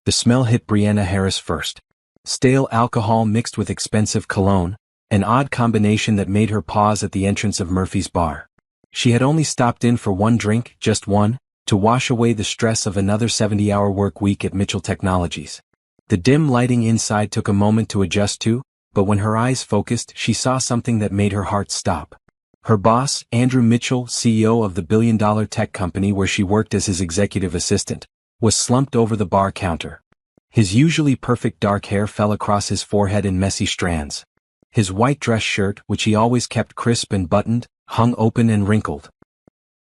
The smell hit Brianna Harris first. Stale alcohol mixed with expensive cologne, an odd combination that made her pause at the entrance of Murphy's bar. She had only stopped in for one drink, just one, to wash away the stress of another 70-hour work week at Mitchell Technologies. The dim lighting inside took a moment to adjust to, but when her eyes focused, she saw something that made her heart stop. Her boss, Andrew Mitchell, CEO of the billion-dollar tech company where she worked as his executive assistant, was slumped over the bar counter. His usually perfect dark hair fell across his forehead in messy strands. His white dress shirt, which he always kept crisp and buttoned, hung open and wrinkled.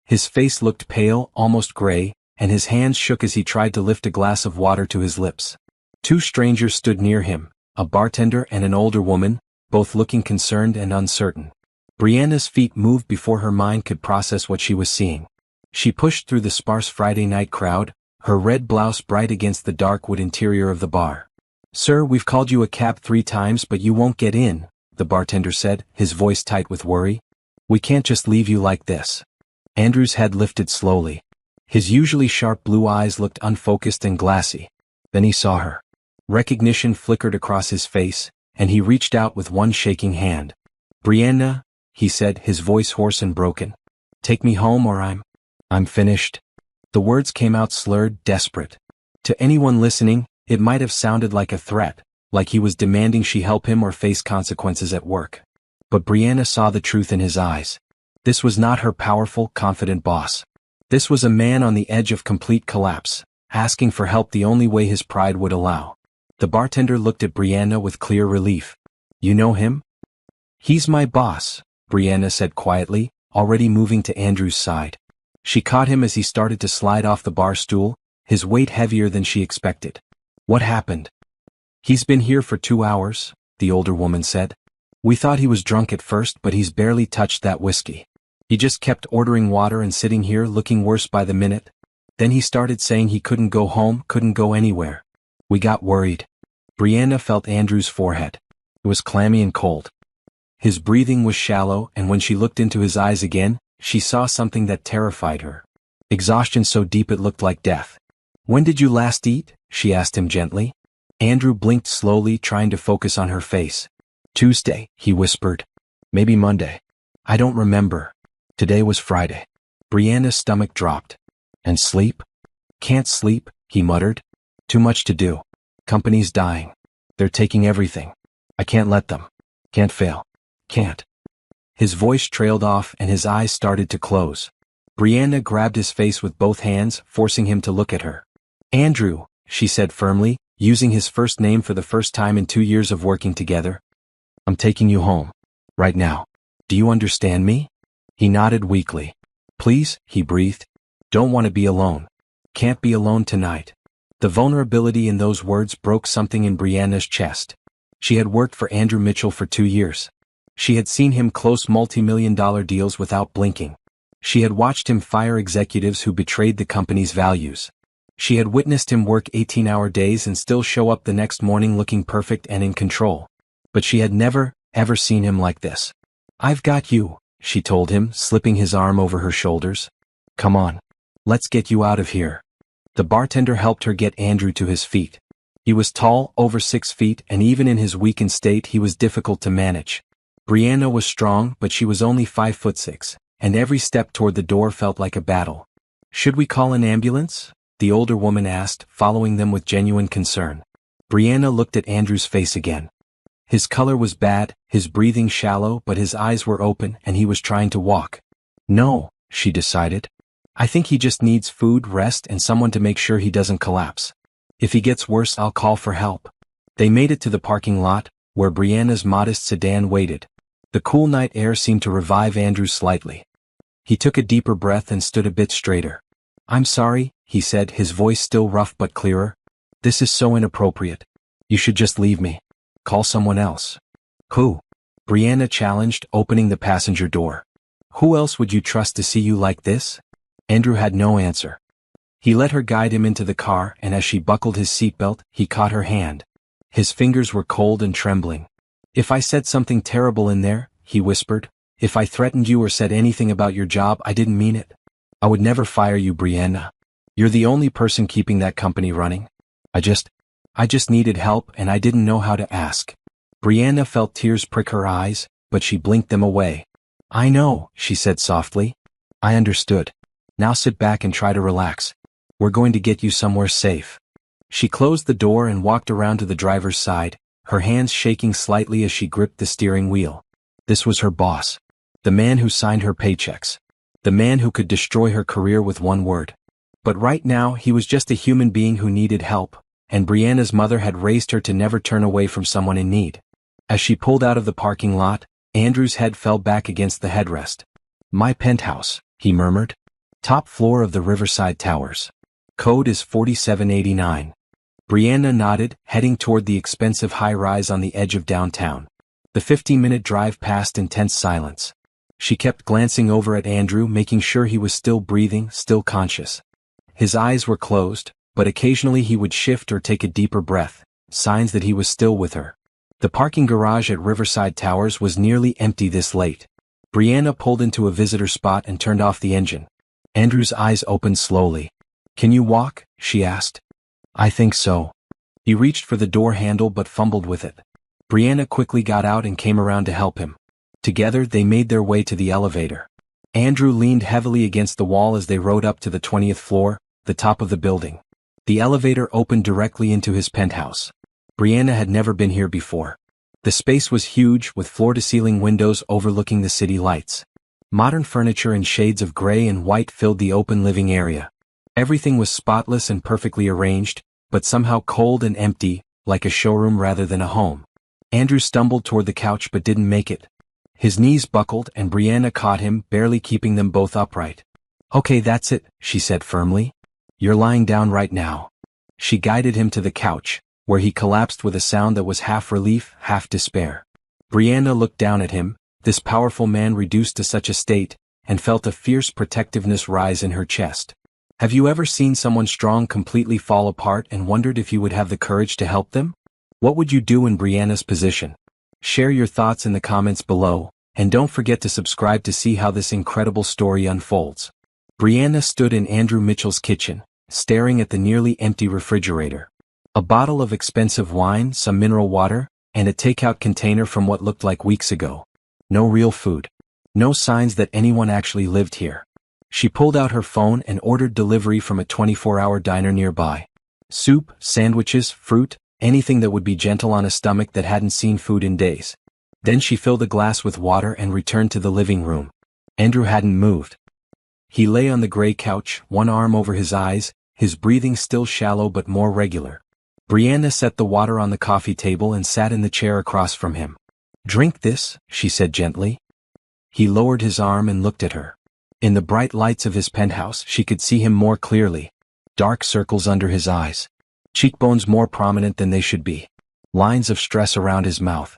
His face looked pale, almost gray, and his hands shook as he tried to lift a glass of water to his lips. Two strangers stood near him, a bartender and an older woman, both looking concerned and uncertain. Brianna's feet moved before her mind could process what she was seeing. She pushed through the sparse Friday night crowd, her red blouse bright against the dark wood interior of the bar. "Sir, we've called you a cab 3 times but you won't get in," the bartender said, his voice tight with worry. "We can't just leave you like this." Andrew's head lifted slowly. His usually sharp blue eyes looked unfocused and glassy. Then he saw her. Recognition flickered across his face, and he reached out with one shaking hand. "Brianna," he said, his voice hoarse and broken. "Take me home or I'm finished." The words came out slurred, desperate. To anyone listening, it might have sounded like a threat, like he was demanding she help him or face consequences at work. But Brianna saw the truth in his eyes. This was not her powerful, confident boss. This was a man on the edge of complete collapse, asking for help the only way his pride would allow. The bartender looked at Brianna with clear relief. "You know him?" "He's my boss," Brianna said quietly, already moving to Andrew's side. She caught him as he started to slide off the bar stool, his weight heavier than she expected. "What happened?" "He's been here for 2 hours," the older woman said. "We thought he was drunk at first but he's barely touched that whiskey. He just kept ordering water and sitting here looking worse by the minute. Then he started saying he couldn't go home, couldn't go anywhere. We got worried." Brianna felt Andrew's forehead. It was clammy and cold. His breathing was shallow, and when she looked into his eyes again, she saw something that terrified her. Exhaustion so deep it looked like death. "When did you last eat?" she asked him gently. Andrew blinked slowly, trying to focus on her face. "Tuesday," he whispered. "Maybe Monday. I don't remember. Today was Friday." Brianna's stomach dropped. "And sleep?" "Can't sleep," he muttered. "Too much to do. Company's dying. They're taking everything. I can't let them. Can't fail. Can't." His voice trailed off and his eyes started to close. Brianna grabbed his face with both hands, forcing him to look at her. "Andrew," she said firmly, using his first name for the first time in 2 years of working together. "I'm taking you home. Right now. Do you understand me?" He nodded weakly. "Please," he breathed. "Don't want to be alone. Can't be alone tonight." The vulnerability in those words broke something in Brianna's chest. She had worked for Andrew Mitchell for 2 years. She had seen him close multi-million-dollar deals without blinking. She had watched him fire executives who betrayed the company's values. She had witnessed him work 18-hour days and still show up the next morning looking perfect and in control. But she had never, ever seen him like this. "I've got you," she told him, slipping his arm over her shoulders. "Come on. Let's get you out of here." The bartender helped her get Andrew to his feet. He was tall, over 6 feet, and even in his weakened state he was difficult to manage. Brianna was strong, but she was only 5'6", and every step toward the door felt like a battle. "Should we call an ambulance?" the older woman asked, following them with genuine concern. Brianna looked at Andrew's face again. His color was bad, his breathing shallow, but his eyes were open and he was trying to walk. "No," she decided. "I think he just needs food, rest, and someone to make sure he doesn't collapse. If he gets worse, I'll call for help." They made it to the parking lot, where Brianna's modest sedan waited. The cool night air seemed to revive Andrew slightly. He took a deeper breath and stood a bit straighter. "I'm sorry," he said, his voice still rough but clearer. "This is so inappropriate. You should just leave me. Call someone else." "Who?" Brianna challenged, opening the passenger door. "Who else would you trust to see you like this?" Andrew had no answer. He let her guide him into the car, and as she buckled his seatbelt, he caught her hand. His fingers were cold and trembling. "If I said something terrible in there," he whispered, "if I threatened you or said anything about your job, I didn't mean it. I would never fire you, Brianna. You're the only person keeping that company running. I just needed help and I didn't know how to ask. Brianna felt tears prick her eyes, but she blinked them away. I know, she said softly. I understood. Now sit back and try to relax. We're going to get you somewhere safe. She closed the door and walked around to the driver's side, her hands shaking slightly as she gripped the steering wheel. This was her boss. The man who signed her paychecks. The man who could destroy her career with one word. But right now he was just a human being who needed help, and Brianna's mother had raised her to never turn away from someone in need. As she pulled out of the parking lot, Andrew's head fell back against the headrest. My penthouse, he murmured. Top floor of the Riverside Towers. Code is 4789. Brianna nodded, heading toward the expensive high-rise on the edge of downtown. The 15-minute drive passed in tense silence. She kept glancing over at Andrew, making sure he was still breathing, still conscious. His eyes were closed, but occasionally he would shift or take a deeper breath, signs that he was still with her. The parking garage at Riverside Towers was nearly empty this late. Brianna pulled into a visitor spot and turned off the engine. Andrew's eyes opened slowly. Can you walk? She asked. I think so. He reached for the door handle but fumbled with it. Brianna quickly got out and came around to help him. Together they made their way to the elevator. Andrew leaned heavily against the wall as they rode up to the 20th floor, the top of the building. The elevator opened directly into his penthouse. Brianna had never been here before. The space was huge, with floor-to-ceiling windows overlooking the city lights. Modern furniture in shades of gray and white filled the open living area. Everything was spotless and perfectly arranged, but somehow cold and empty, like a showroom rather than a home. Andrew stumbled toward the couch but didn't make it. His knees buckled and Brianna caught him, barely keeping them both upright. Okay, that's it, she said firmly. You're lying down right now. She guided him to the couch, where he collapsed with a sound that was half relief, half despair. Brianna looked down at him, this powerful man reduced to such a state, and felt a fierce protectiveness rise in her chest. Have you ever seen someone strong completely fall apart and wondered if you would have the courage to help them? What would you do in Brianna's position? Share your thoughts in the comments below, and don't forget to subscribe to see how this incredible story unfolds. Brianna stood in Andrew Mitchell's kitchen, staring at the nearly empty refrigerator. A bottle of expensive wine, some mineral water, and a takeout container from what looked like weeks ago. No real food. No signs that anyone actually lived here. She pulled out her phone and ordered delivery from a 24-hour diner nearby. Soup, sandwiches, fruit, anything that would be gentle on a stomach that hadn't seen food in days. Then she filled a glass with water and returned to the living room. Andrew hadn't moved. He lay on the gray couch, one arm over his eyes, his breathing still shallow but more regular. Brianna set the water on the coffee table and sat in the chair across from him. Drink this, she said gently. He lowered his arm and looked at her. In the bright lights of his penthouse, she could see him more clearly. Dark circles under his eyes. Cheekbones more prominent than they should be. Lines of stress around his mouth.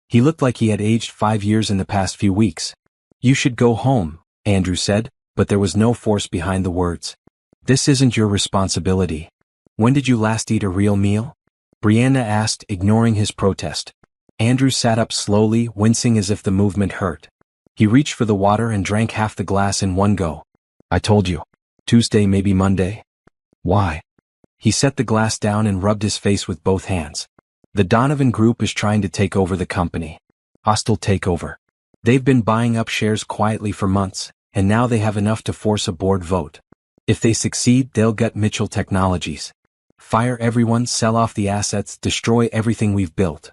He looked like he had aged 5 years in the past few weeks. You should go home, Andrew said, but there was no force behind the words. This isn't your responsibility. When did you last eat a real meal? Brianna asked, ignoring his protest. Andrew sat up slowly, wincing as if the movement hurt. He reached for the water and drank half the glass in one go. I told you. Tuesday, maybe Monday. Why? He set the glass down and rubbed his face with both hands. The Donovan Group is trying to take over the company. Hostile takeover. They've been buying up shares quietly for months, and now they have enough to force a board vote. If they succeed, they'll gut Mitchell Technologies. Fire everyone, sell off the assets, destroy everything we've built.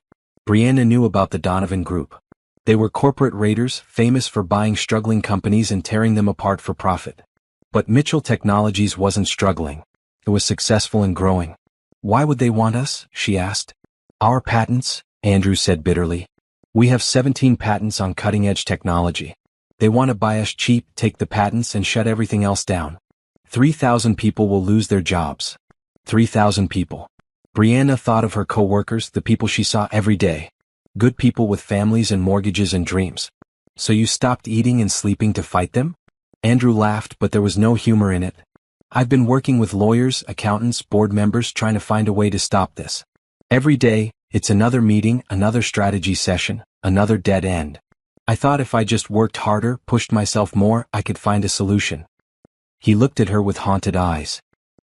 Brianna knew about the Donovan Group. They were corporate raiders, famous for buying struggling companies and tearing them apart for profit. But Mitchell Technologies wasn't struggling. It was successful and growing. Why would they want us? She asked. Our patents, Andrew said bitterly. We have 17 patents on cutting-edge technology. They want to buy us cheap, take the patents and shut everything else down. 3,000 people will lose their jobs. 3,000 people. Brianna thought of her co-workers, the people she saw every day. Good people with families and mortgages and dreams. So you stopped eating and sleeping to fight them? Andrew laughed, but there was no humor in it. I've been working with lawyers, accountants, board members trying to find a way to stop this. Every day, it's another meeting, another strategy session, another dead end. I thought if I just worked harder, pushed myself more, I could find a solution. He looked at her with haunted eyes.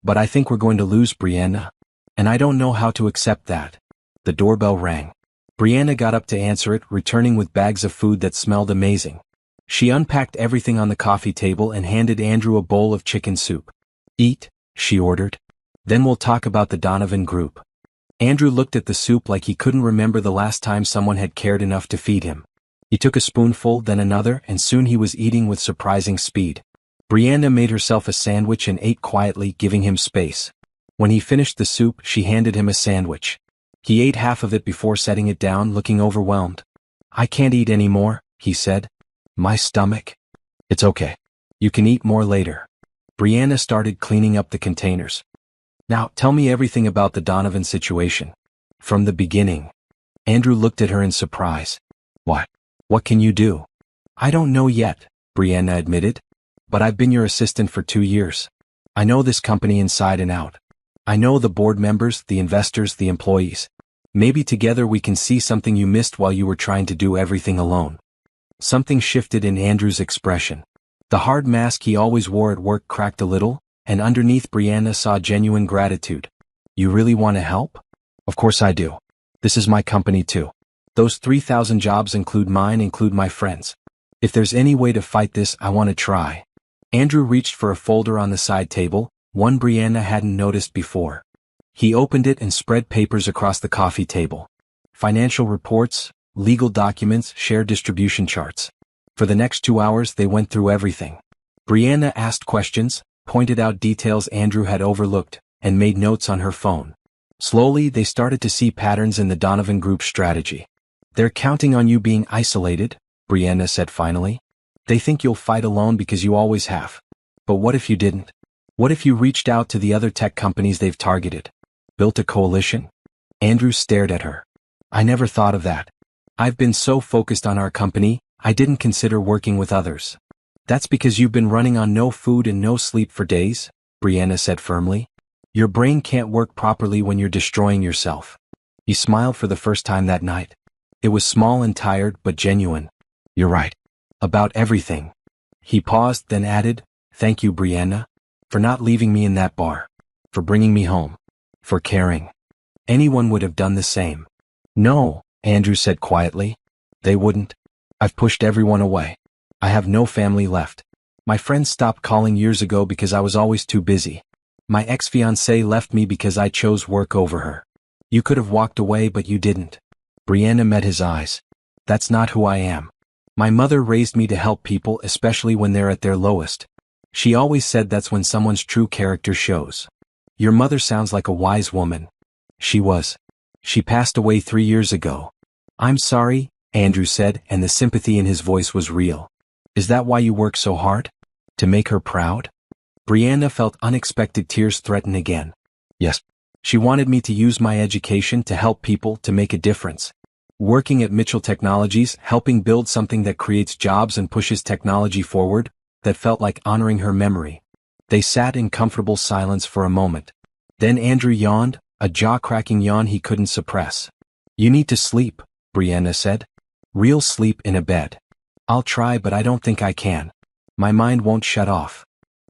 But I think we're going to lose, Brianna. And I don't know how to accept that. The doorbell rang. Brianna got up to answer it, returning with bags of food that smelled amazing. She unpacked everything on the coffee table and handed Andrew a bowl of chicken soup. Eat, she ordered. Then we'll talk about the Donovan group. Andrew looked at the soup like he couldn't remember the last time someone had cared enough to feed him. He took a spoonful, then another, and soon he was eating with surprising speed. Brianna made herself a sandwich and ate quietly, giving him space. When he finished the soup, she handed him a sandwich. He ate half of it before setting it down, looking overwhelmed. I can't eat any more, he said. My stomach. It's okay. You can eat more later. Brianna started cleaning up the containers. Now, tell me everything about the Donovan situation. From the beginning. Andrew looked at her in surprise. What? What can you do? I don't know yet, Brianna admitted. But I've been your assistant for 2 years. I know this company inside and out. I know the board members, the investors, the employees. Maybe together we can see something you missed while you were trying to do everything alone. Something shifted in Andrew's expression. The hard mask he always wore at work cracked a little, and underneath Brianna saw genuine gratitude. You really want to help? Of course I do. This is my company too. Those 3,000 jobs include mine, include my friends. If there's any way to fight this, I want to try. Andrew reached for a folder on the side table, one Brianna hadn't noticed before. He opened it and spread papers across the coffee table. Financial reports, legal documents, share distribution charts. For the next 2 hours they went through everything. Brianna asked questions, pointed out details Andrew had overlooked, and made notes on her phone. Slowly they started to see patterns in the Donovan Group strategy. They're counting on you being isolated, Brianna said finally. They think you'll fight alone because you always have. But what if you didn't? What if you reached out to the other tech companies they've targeted? Built a coalition? Andrew stared at her. I never thought of that. I've been so focused on our company, I didn't consider working with others. That's because you've been running on no food and no sleep for days, Brianna said firmly. Your brain can't work properly when you're destroying yourself. He smiled for the first time that night. It was small and tired, but genuine. You're right. About everything. He paused, then added, Thank you, Brianna, for not leaving me in that bar. For bringing me home. For caring. Anyone would have done the same. No, Andrew said quietly. They wouldn't. I've pushed everyone away. I have no family left. My friends stopped calling years ago because I was always too busy. My ex-fiancée left me because I chose work over her. You could have walked away, but you didn't. Brianna met his eyes. That's not who I am. My mother raised me to help people, especially when they're at their lowest. She always said that's when someone's true character shows. Your mother sounds like a wise woman. She was. She passed away 3 years ago. I'm sorry, Andrew said, and the sympathy in his voice was real. Is that why you work so hard? To make her proud? Brianna felt unexpected tears threaten again. Yes. She wanted me to use my education to help people, to make a difference. Working at Mitchell Technologies, helping build something that creates jobs and pushes technology forward, that felt like honoring her memory. They sat in comfortable silence for a moment. Then Andrew yawned, a jaw-cracking yawn he couldn't suppress. You need to sleep, Brianna said. Real sleep in a bed. I'll try, but I don't think I can. My mind won't shut off.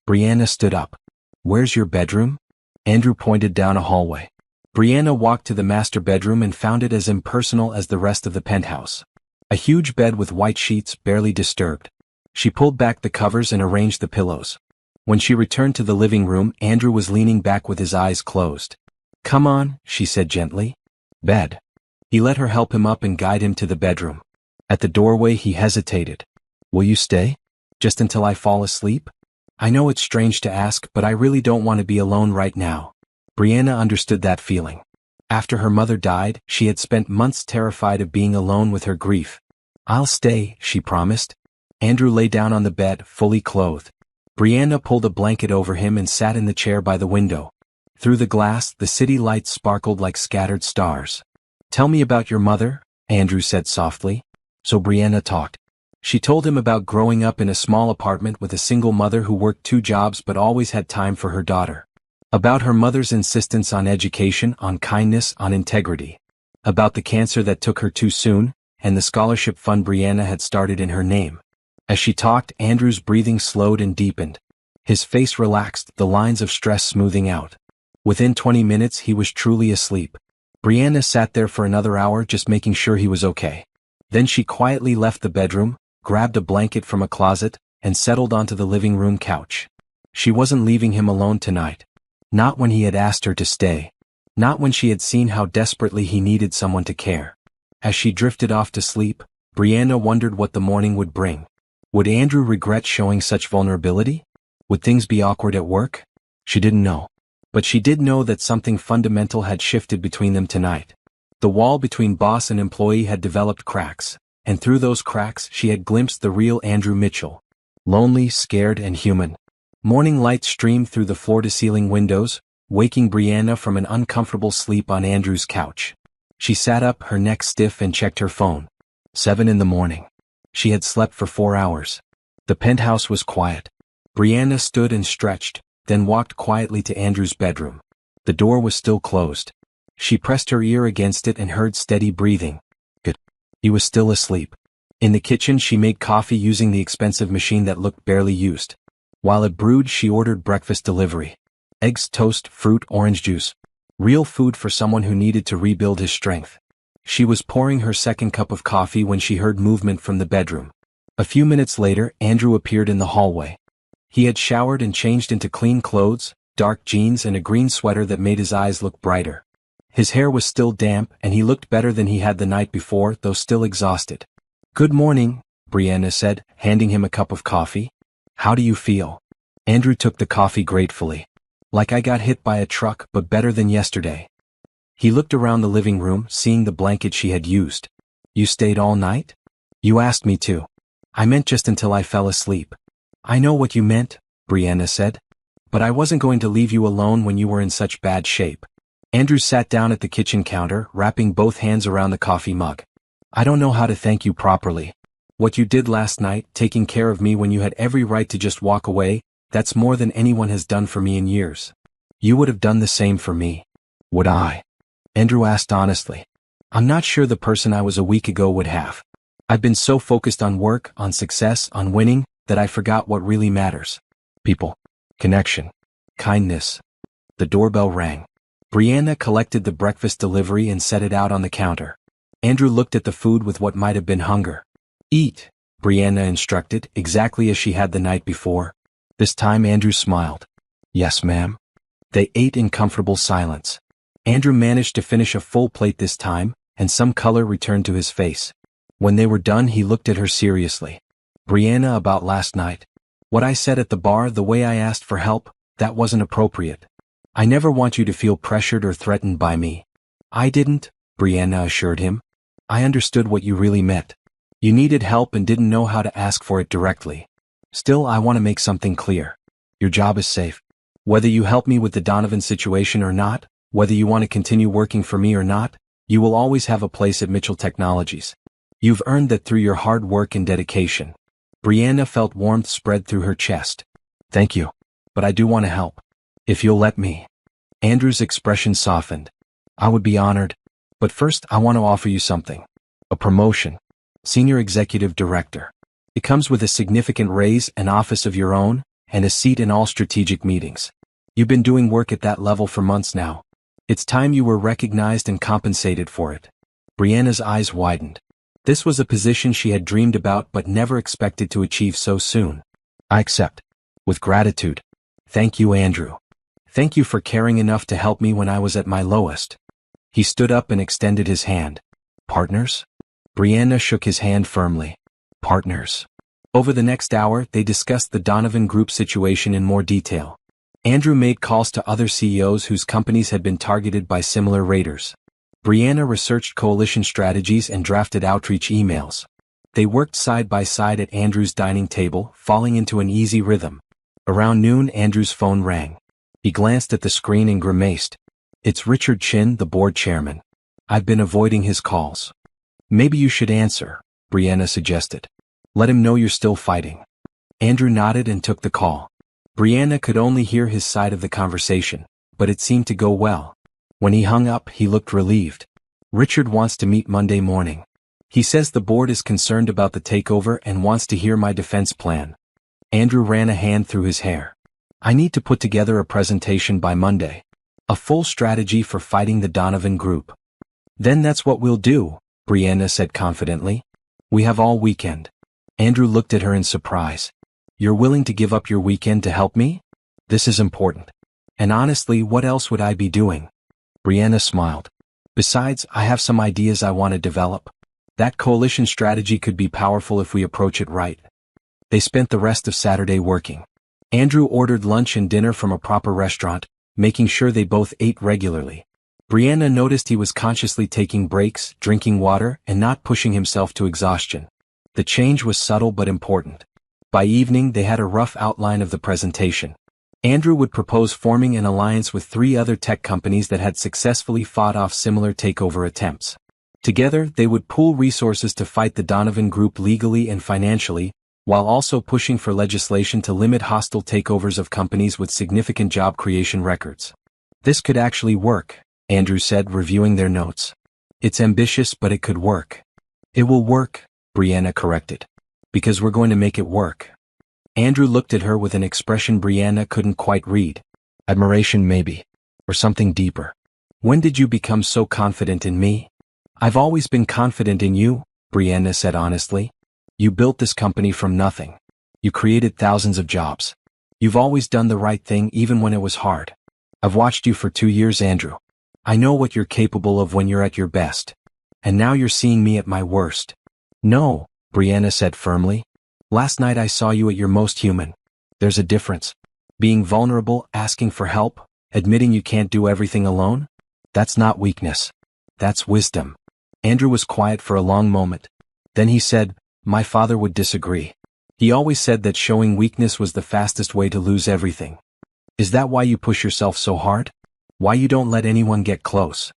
Brianna stood up. Where's your bedroom? Andrew pointed down a hallway. Brianna walked to the master bedroom and found it as impersonal as the rest of the penthouse. A huge bed with white sheets, barely disturbed. She pulled back the covers and arranged the pillows. When she returned to the living room, Andrew was leaning back with his eyes closed. Come on, she said gently. Bed. He let her help him up and guide him to the bedroom. At the doorway he hesitated. Will you stay? Just until I fall asleep? I know it's strange to ask, but I really don't want to be alone right now. Brianna understood that feeling. After her mother died, she had spent months terrified of being alone with her grief. I'll stay, she promised. Andrew lay down on the bed, fully clothed. Brianna pulled a blanket over him and sat in the chair by the window. Through the glass, the city lights sparkled like scattered stars. Tell me about your mother, Andrew said softly. So Brianna talked. She told him about growing up in a small apartment with a single mother who worked 2 jobs but always had time for her daughter. About her mother's insistence on education, on kindness, on integrity. About the cancer that took her too soon, and the scholarship fund Brianna had started in her name. As she talked, Andrew's breathing slowed and deepened. His face relaxed, the lines of stress smoothing out. Within 20 minutes he was truly asleep. Brianna sat there for another hour just making sure he was okay. Then she quietly left the bedroom, grabbed a blanket from a closet, and settled onto the living room couch. She wasn't leaving him alone tonight. Not when he had asked her to stay. Not when she had seen how desperately he needed someone to care. As she drifted off to sleep, Brianna wondered what the morning would bring. Would Andrew regret showing such vulnerability? Would things be awkward at work? She didn't know. But she did know that something fundamental had shifted between them tonight. The wall between boss and employee had developed cracks, and through those cracks she had glimpsed the real Andrew Mitchell. Lonely, scared, and human. Morning light streamed through the floor-to-ceiling windows, waking Brianna from an uncomfortable sleep on Andrew's couch. She sat up, her neck stiff, and checked her phone. 7 in the morning. She had slept for 4 hours. The penthouse was quiet. Brianna stood and stretched, then walked quietly to Andrew's bedroom. The door was still closed. She pressed her ear against it and heard steady breathing. Good. He was still asleep. In the kitchen she made coffee using the expensive machine that looked barely used. While it brewed she ordered breakfast delivery. Eggs, toast, fruit, orange juice. Real food for someone who needed to rebuild his strength. She was pouring her second cup of coffee when she heard movement from the bedroom. A few minutes later Andrew appeared in the hallway. He had showered and changed into clean clothes, dark jeans and a green sweater that made his eyes look brighter. His hair was still damp and he looked better than he had the night before, though still exhausted. "Good morning," Brianna said, handing him a cup of coffee. "How do you feel?" Andrew took the coffee gratefully. "Like I got hit by a truck, but better than yesterday." He looked around the living room, seeing the blanket she had used. "You stayed all night?" "You asked me to." "I meant just until I fell asleep." "I know what you meant," Brianna said. "But I wasn't going to leave you alone when you were in such bad shape." Andrew sat down at the kitchen counter, wrapping both hands around the coffee mug. "I don't know how to thank you properly. What you did last night, taking care of me when you had every right to just walk away, that's more than anyone has done for me in years. You would have done the same for me." "Would I?" Andrew asked honestly. "I'm not sure the person I was a week ago would have. I've been so focused on work, on success, on winning, that I forgot what really matters. People. Connection. Kindness." The doorbell rang. Brianna collected the breakfast delivery and set it out on the counter. Andrew looked at the food with what might have been hunger. "Eat," Brianna instructed, exactly as she had the night before. This time Andrew smiled. "Yes, ma'am." They ate in comfortable silence. Andrew managed to finish a full plate this time, and some color returned to his face. When they were done he looked at her seriously. "Brianna, about last night. What I said at the bar, the way I asked for help, that wasn't appropriate. I never want you to feel pressured or threatened by me." "I didn't," Brianna assured him. "I understood what you really meant. You needed help and didn't know how to ask for it directly. Still, I want to make something clear. Your job is safe. Whether you help me with the Donovan situation or not, whether you want to continue working for me or not, you will always have a place at Mitchell Technologies. You've earned that through your hard work and dedication." Brianna felt warmth spread through her chest. "Thank you. But I do want to help. If you'll let me." Andrew's expression softened. "I would be honored. But first I want to offer you something. A promotion. Senior Executive Director. It comes with a significant raise, an office of your own, and a seat in all strategic meetings. You've been doing work at that level for months now. It's time you were recognized and compensated for it." Brianna's eyes widened. This was a position she had dreamed about but never expected to achieve so soon. "I accept. With gratitude. Thank you, Andrew. Thank you for caring enough to help me when I was at my lowest." He stood up and extended his hand. "Partners?" Brianna shook his hand firmly. "Partners." Over the next hour they discussed the Donovan Group situation in more detail. Andrew made calls to other CEOs whose companies had been targeted by similar raiders. Brianna researched coalition strategies and drafted outreach emails. They worked side by side at Andrew's dining table, falling into an easy rhythm. Around noon Andrew's phone rang. He glanced at the screen and grimaced. "It's Richard Chin, the board chairman. I've been avoiding his calls." "Maybe you should answer," Brianna suggested. "Let him know you're still fighting." Andrew nodded and took the call. Brianna could only hear his side of the conversation, but it seemed to go well. When he hung up, he looked relieved. "Richard wants to meet Monday morning. He says the board is concerned about the takeover and wants to hear my defense plan." Andrew ran a hand through his hair. "I need to put together a presentation by Monday. A full strategy for fighting the Donovan Group. Then that's what we'll do, Brianna said confidently. We have all weekend. Andrew looked at her in surprise. You're willing to give up your weekend to help me? This is important. And honestly, what else would I be doing? Brianna smiled. Besides, I have some ideas I want to develop. That coalition strategy could be powerful if we approach it right. They spent the rest of Saturday working. Andrew ordered lunch and dinner from a proper restaurant, making sure they both ate regularly. Brianna noticed he was consciously taking breaks, drinking water, and not pushing himself to exhaustion. The change was subtle but important. By evening they had a rough outline of the presentation. Andrew would propose forming an alliance with 3 other tech companies that had successfully fought off similar takeover attempts. Together, they would pool resources to fight the Donovan Group legally and financially, while also pushing for legislation to limit hostile takeovers of companies with significant job creation records. This could actually work, Andrew said, reviewing their notes. It's ambitious, but it could work. It will work, Brianna corrected. Because we're going to make it work. Andrew looked at her with an expression Brianna couldn't quite read. Admiration maybe. Or something deeper. When did you become so confident in me? I've always been confident in you, Brianna said honestly. You built this company from nothing. You created thousands of jobs. You've always done the right thing even when it was hard. I've watched you for 2 years, Andrew. I know what you're capable of when you're at your best. And now you're seeing me at my worst. No, Brianna said firmly. Last night I saw you at your most human. There's a difference. Being vulnerable, asking for help, admitting you can't do everything alone? That's not weakness. That's wisdom. Andrew was quiet for a long moment. Then he said, my father would disagree. He always said that showing weakness was the fastest way to lose everything. Is that why you push yourself so hard? Why you don't let anyone get close?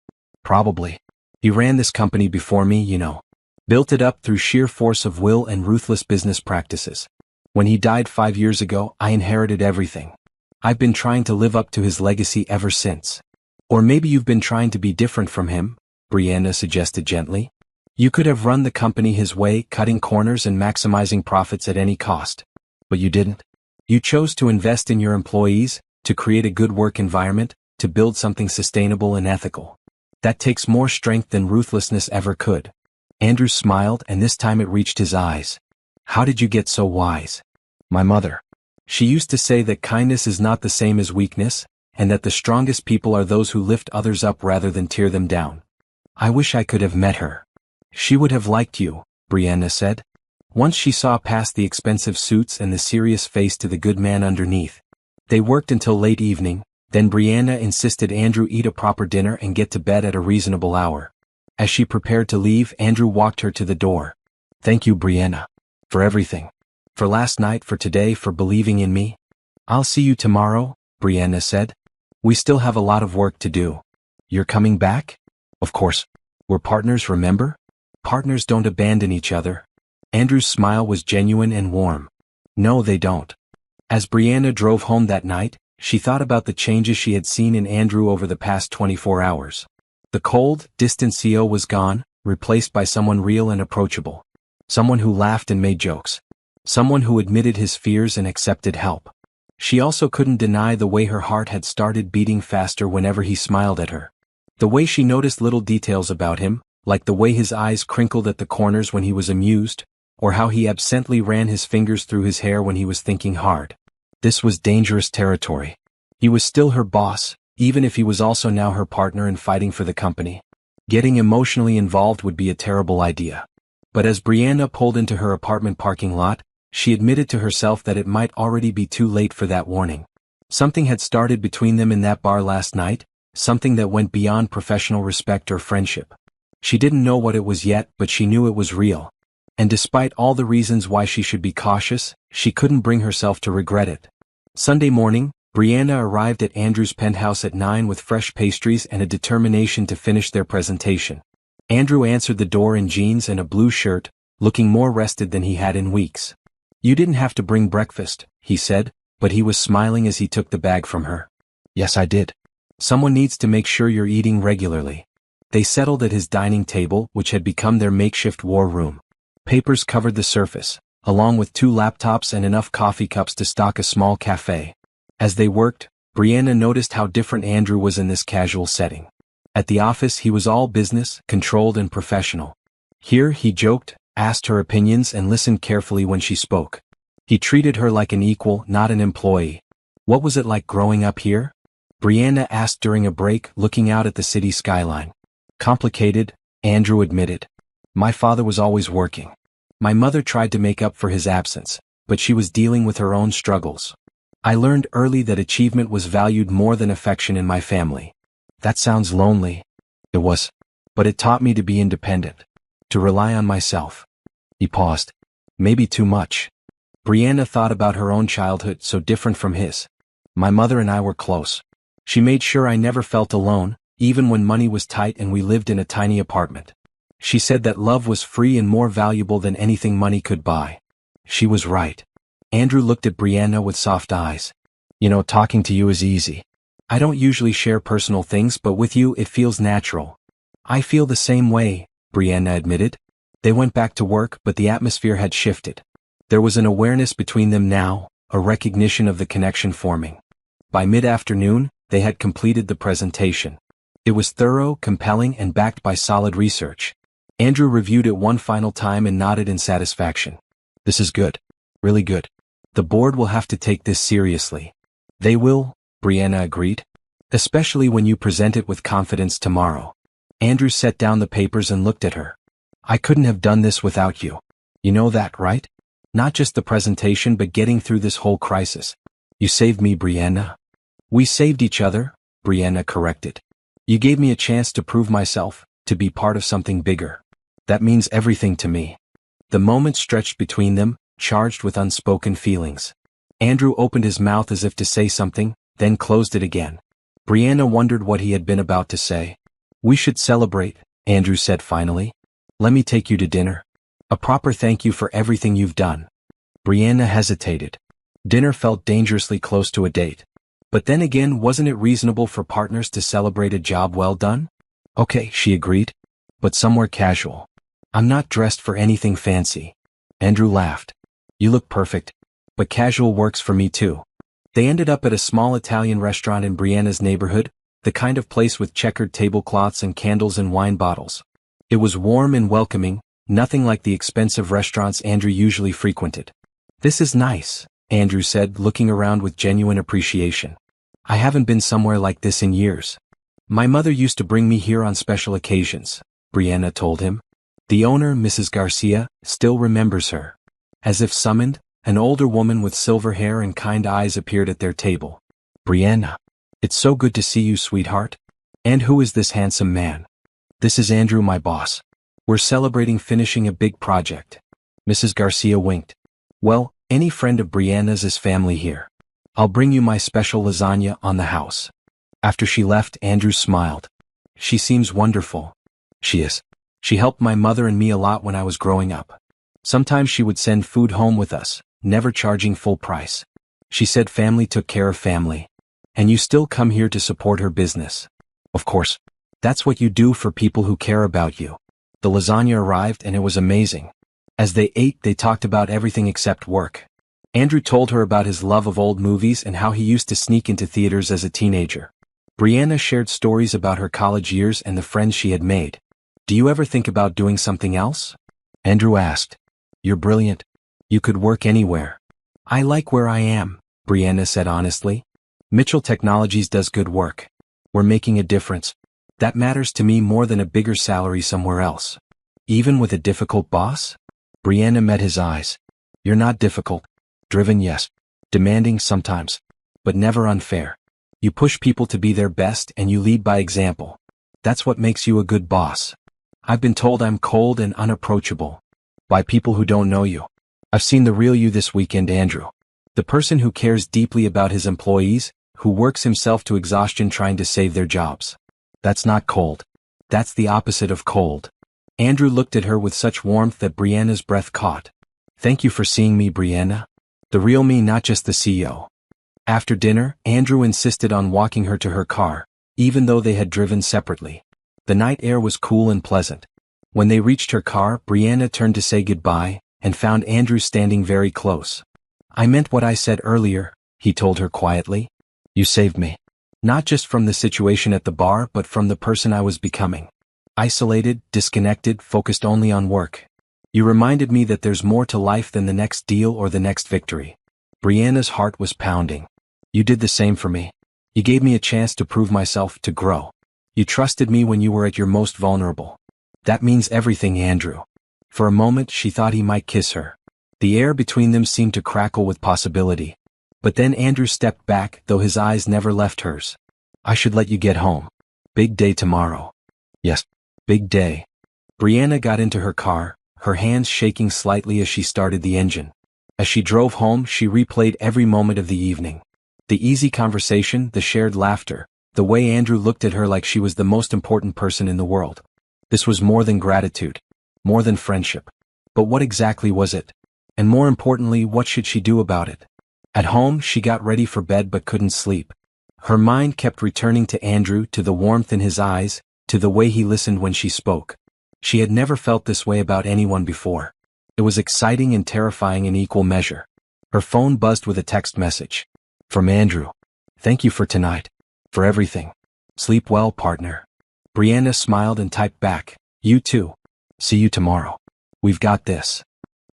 Probably. He ran this company before me, you know. Built it up through sheer force of will and ruthless business practices. When he died 5 years ago, I inherited everything. I've been trying to live up to his legacy ever since. Or maybe you've been trying to be different from him, Brianna suggested gently. You could have run the company his way, cutting corners and maximizing profits at any cost. But you didn't. You chose to invest in your employees, to create a good work environment, to build something sustainable and ethical. That takes more strength than ruthlessness ever could. Andrew smiled, and this time it reached his eyes. How did you get so wise? My mother. She used to say that kindness is not the same as weakness, and that the strongest people are those who lift others up rather than tear them down. I wish I could have met her. She would have liked you, Brianna said. Once she saw past the expensive suits and the serious face to the good man underneath. They worked until late evening, then Brianna insisted Andrew eat a proper dinner and get to bed at a reasonable hour. As she prepared to leave, Andrew walked her to the door. Thank you, Brianna. For everything. For last night, for today, for believing in me. I'll see you tomorrow, Brianna said. We still have a lot of work to do. You're coming back? Of course. We're partners, remember? Partners don't abandon each other. Andrew's smile was genuine and warm. No, they don't. As Brianna drove home that night, she thought about the changes she had seen in Andrew over the past 24 hours. The cold, distant CEO was gone, replaced by someone real and approachable. Someone who laughed and made jokes. Someone who admitted his fears and accepted help. She also couldn't deny the way her heart had started beating faster whenever he smiled at her. The way she noticed little details about him, like the way his eyes crinkled at the corners when he was amused, or how he absently ran his fingers through his hair when he was thinking hard. This was dangerous territory. He was still her boss, even if he was also now her partner in fighting for the company. Getting emotionally involved would be a terrible idea. But as Brianna pulled into her apartment parking lot, she admitted to herself that it might already be too late for that warning. Something had started between them in that bar last night, something that went beyond professional respect or friendship. She didn't know what it was yet, but she knew it was real. And despite all the reasons why she should be cautious, she couldn't bring herself to regret it. Sunday morning, Brianna arrived at Andrew's penthouse at 9 with fresh pastries and a determination to finish their presentation. Andrew answered the door in jeans and a blue shirt, looking more rested than he had in weeks. You didn't have to bring breakfast, he said, but he was smiling as he took the bag from her. Yes, I did. Someone needs to make sure you're eating regularly. They settled at his dining table, which had become their makeshift war room. Papers covered the surface, along with 2 laptops and enough coffee cups to stock a small cafe. As they worked, Brianna noticed how different Andrew was in this casual setting. At the office he was all business, controlled and professional. Here he joked, asked her opinions and listened carefully when she spoke. He treated her like an equal, not an employee. What was it like growing up here? Brianna asked during a break, looking out at the city skyline. Complicated, Andrew admitted. My father was always working. My mother tried to make up for his absence, but she was dealing with her own struggles. I learned early that achievement was valued more than affection in my family. That sounds lonely. It was. But it taught me to be independent. To rely on myself. He paused. Maybe too much. Brianna thought about her own childhood, so different from his. My mother and I were close. She made sure I never felt alone, even when money was tight and we lived in a tiny apartment. She said that love was free and more valuable than anything money could buy. She was right. Andrew looked at Brianna with soft eyes. You know, talking to you is easy. I don't usually share personal things, but with you it feels natural. I feel the same way, Brianna admitted. They went back to work, but the atmosphere had shifted. There was an awareness between them now, a recognition of the connection forming. By mid-afternoon, they had completed the presentation. It was thorough, compelling, and backed by solid research. Andrew reviewed it one final time and nodded in satisfaction. This is good. Really good. The board will have to take this seriously. They will, Brianna agreed. Especially when you present it with confidence tomorrow. Andrew set down the papers and looked at her. I couldn't have done this without you. You know that, right? Not just the presentation, but getting through this whole crisis. You saved me, Brianna. We saved each other, Brianna corrected. You gave me a chance to prove myself, to be part of something bigger. That means everything to me. The moment stretched between them, charged with unspoken feelings. Andrew opened his mouth as if to say something, then closed it again. Brianna wondered what he had been about to say. We should celebrate, Andrew said finally. Let me take you to dinner. A proper thank you for everything you've done. Brianna hesitated. Dinner felt dangerously close to a date. But then again, wasn't it reasonable for partners to celebrate a job well done? Okay, she agreed. But somewhere casual. I'm not dressed for anything fancy. Andrew laughed. You look perfect. But casual works for me too. They ended up at a small Italian restaurant in Brianna's neighborhood, the kind of place with checkered tablecloths and candles and wine bottles. It was warm and welcoming, nothing like the expensive restaurants Andrew usually frequented. This is nice, Andrew said, looking around with genuine appreciation. I haven't been somewhere like this in years. My mother used to bring me here on special occasions, Brianna told him. The owner, Mrs. Garcia, still remembers her. As if summoned, an older woman with silver hair and kind eyes appeared at their table. Brianna. It's so good to see you, sweetheart. And who is this handsome man? This is Andrew, my boss. We're celebrating finishing a big project. Mrs. Garcia winked. Well, any friend of Brianna's is family here. I'll bring you my special lasagna on the house. After she left, Andrew smiled. She seems wonderful. She is. She helped my mother and me a lot when I was growing up. Sometimes she would send food home with us, never charging full price. She said family took care of family. And you still come here to support her business. Of course. That's what you do for people who care about you. The lasagna arrived and it was amazing. As they ate, they talked about everything except work. Andrew told her about his love of old movies and how he used to sneak into theaters as a teenager. Brianna shared stories about her college years and the friends she had made. Do you ever think about doing something else? Andrew asked. You're brilliant. You could work anywhere. I like where I am, Brianna said honestly. Mitchell Technologies does good work. We're making a difference. That matters to me more than a bigger salary somewhere else. Even with a difficult boss? Brianna met his eyes. You're not difficult. Driven, yes. Demanding sometimes. But never unfair. You push people to be their best and you lead by example. That's what makes you a good boss. I've been told I'm cold and unapproachable. By people who don't know you. I've seen the real you this weekend, Andrew. The person who cares deeply about his employees, who works himself to exhaustion trying to save their jobs. That's not cold. That's the opposite of cold. Andrew looked at her with such warmth that Brianna's breath caught. Thank you for seeing me, Brianna. The real me, not just the CEO. After dinner, Andrew insisted on walking her to her car, even though they had driven separately. The night air was cool and pleasant. When they reached her car, Brianna turned to say goodbye, and found Andrew standing very close. I meant what I said earlier, he told her quietly. You saved me. Not just from the situation at the bar but from the person I was becoming. Isolated, disconnected, focused only on work. You reminded me that there's more to life than the next deal or the next victory. Brianna's heart was pounding. You did the same for me. You gave me a chance to prove myself, to grow. You trusted me when you were at your most vulnerable. That means everything, Andrew. For a moment she thought he might kiss her. The air between them seemed to crackle with possibility. But then Andrew stepped back, though his eyes never left hers. I should let you get home. Big day tomorrow. Yes, big day. Brianna got into her car, her hands shaking slightly as she started the engine. As she drove home, she replayed every moment of the evening. The easy conversation, the shared laughter, the way Andrew looked at her like she was the most important person in the world. This was more than gratitude, more than friendship. But what exactly was it? And more importantly, what should she do about it? At home, she got ready for bed but couldn't sleep. Her mind kept returning to Andrew, to the warmth in his eyes, to the way he listened when she spoke. She had never felt this way about anyone before. It was exciting and terrifying in equal measure. Her phone buzzed with a text message. From Andrew. Thank you for tonight. For everything. Sleep well, partner. Brianna smiled and typed back. You too. See you tomorrow. We've got this.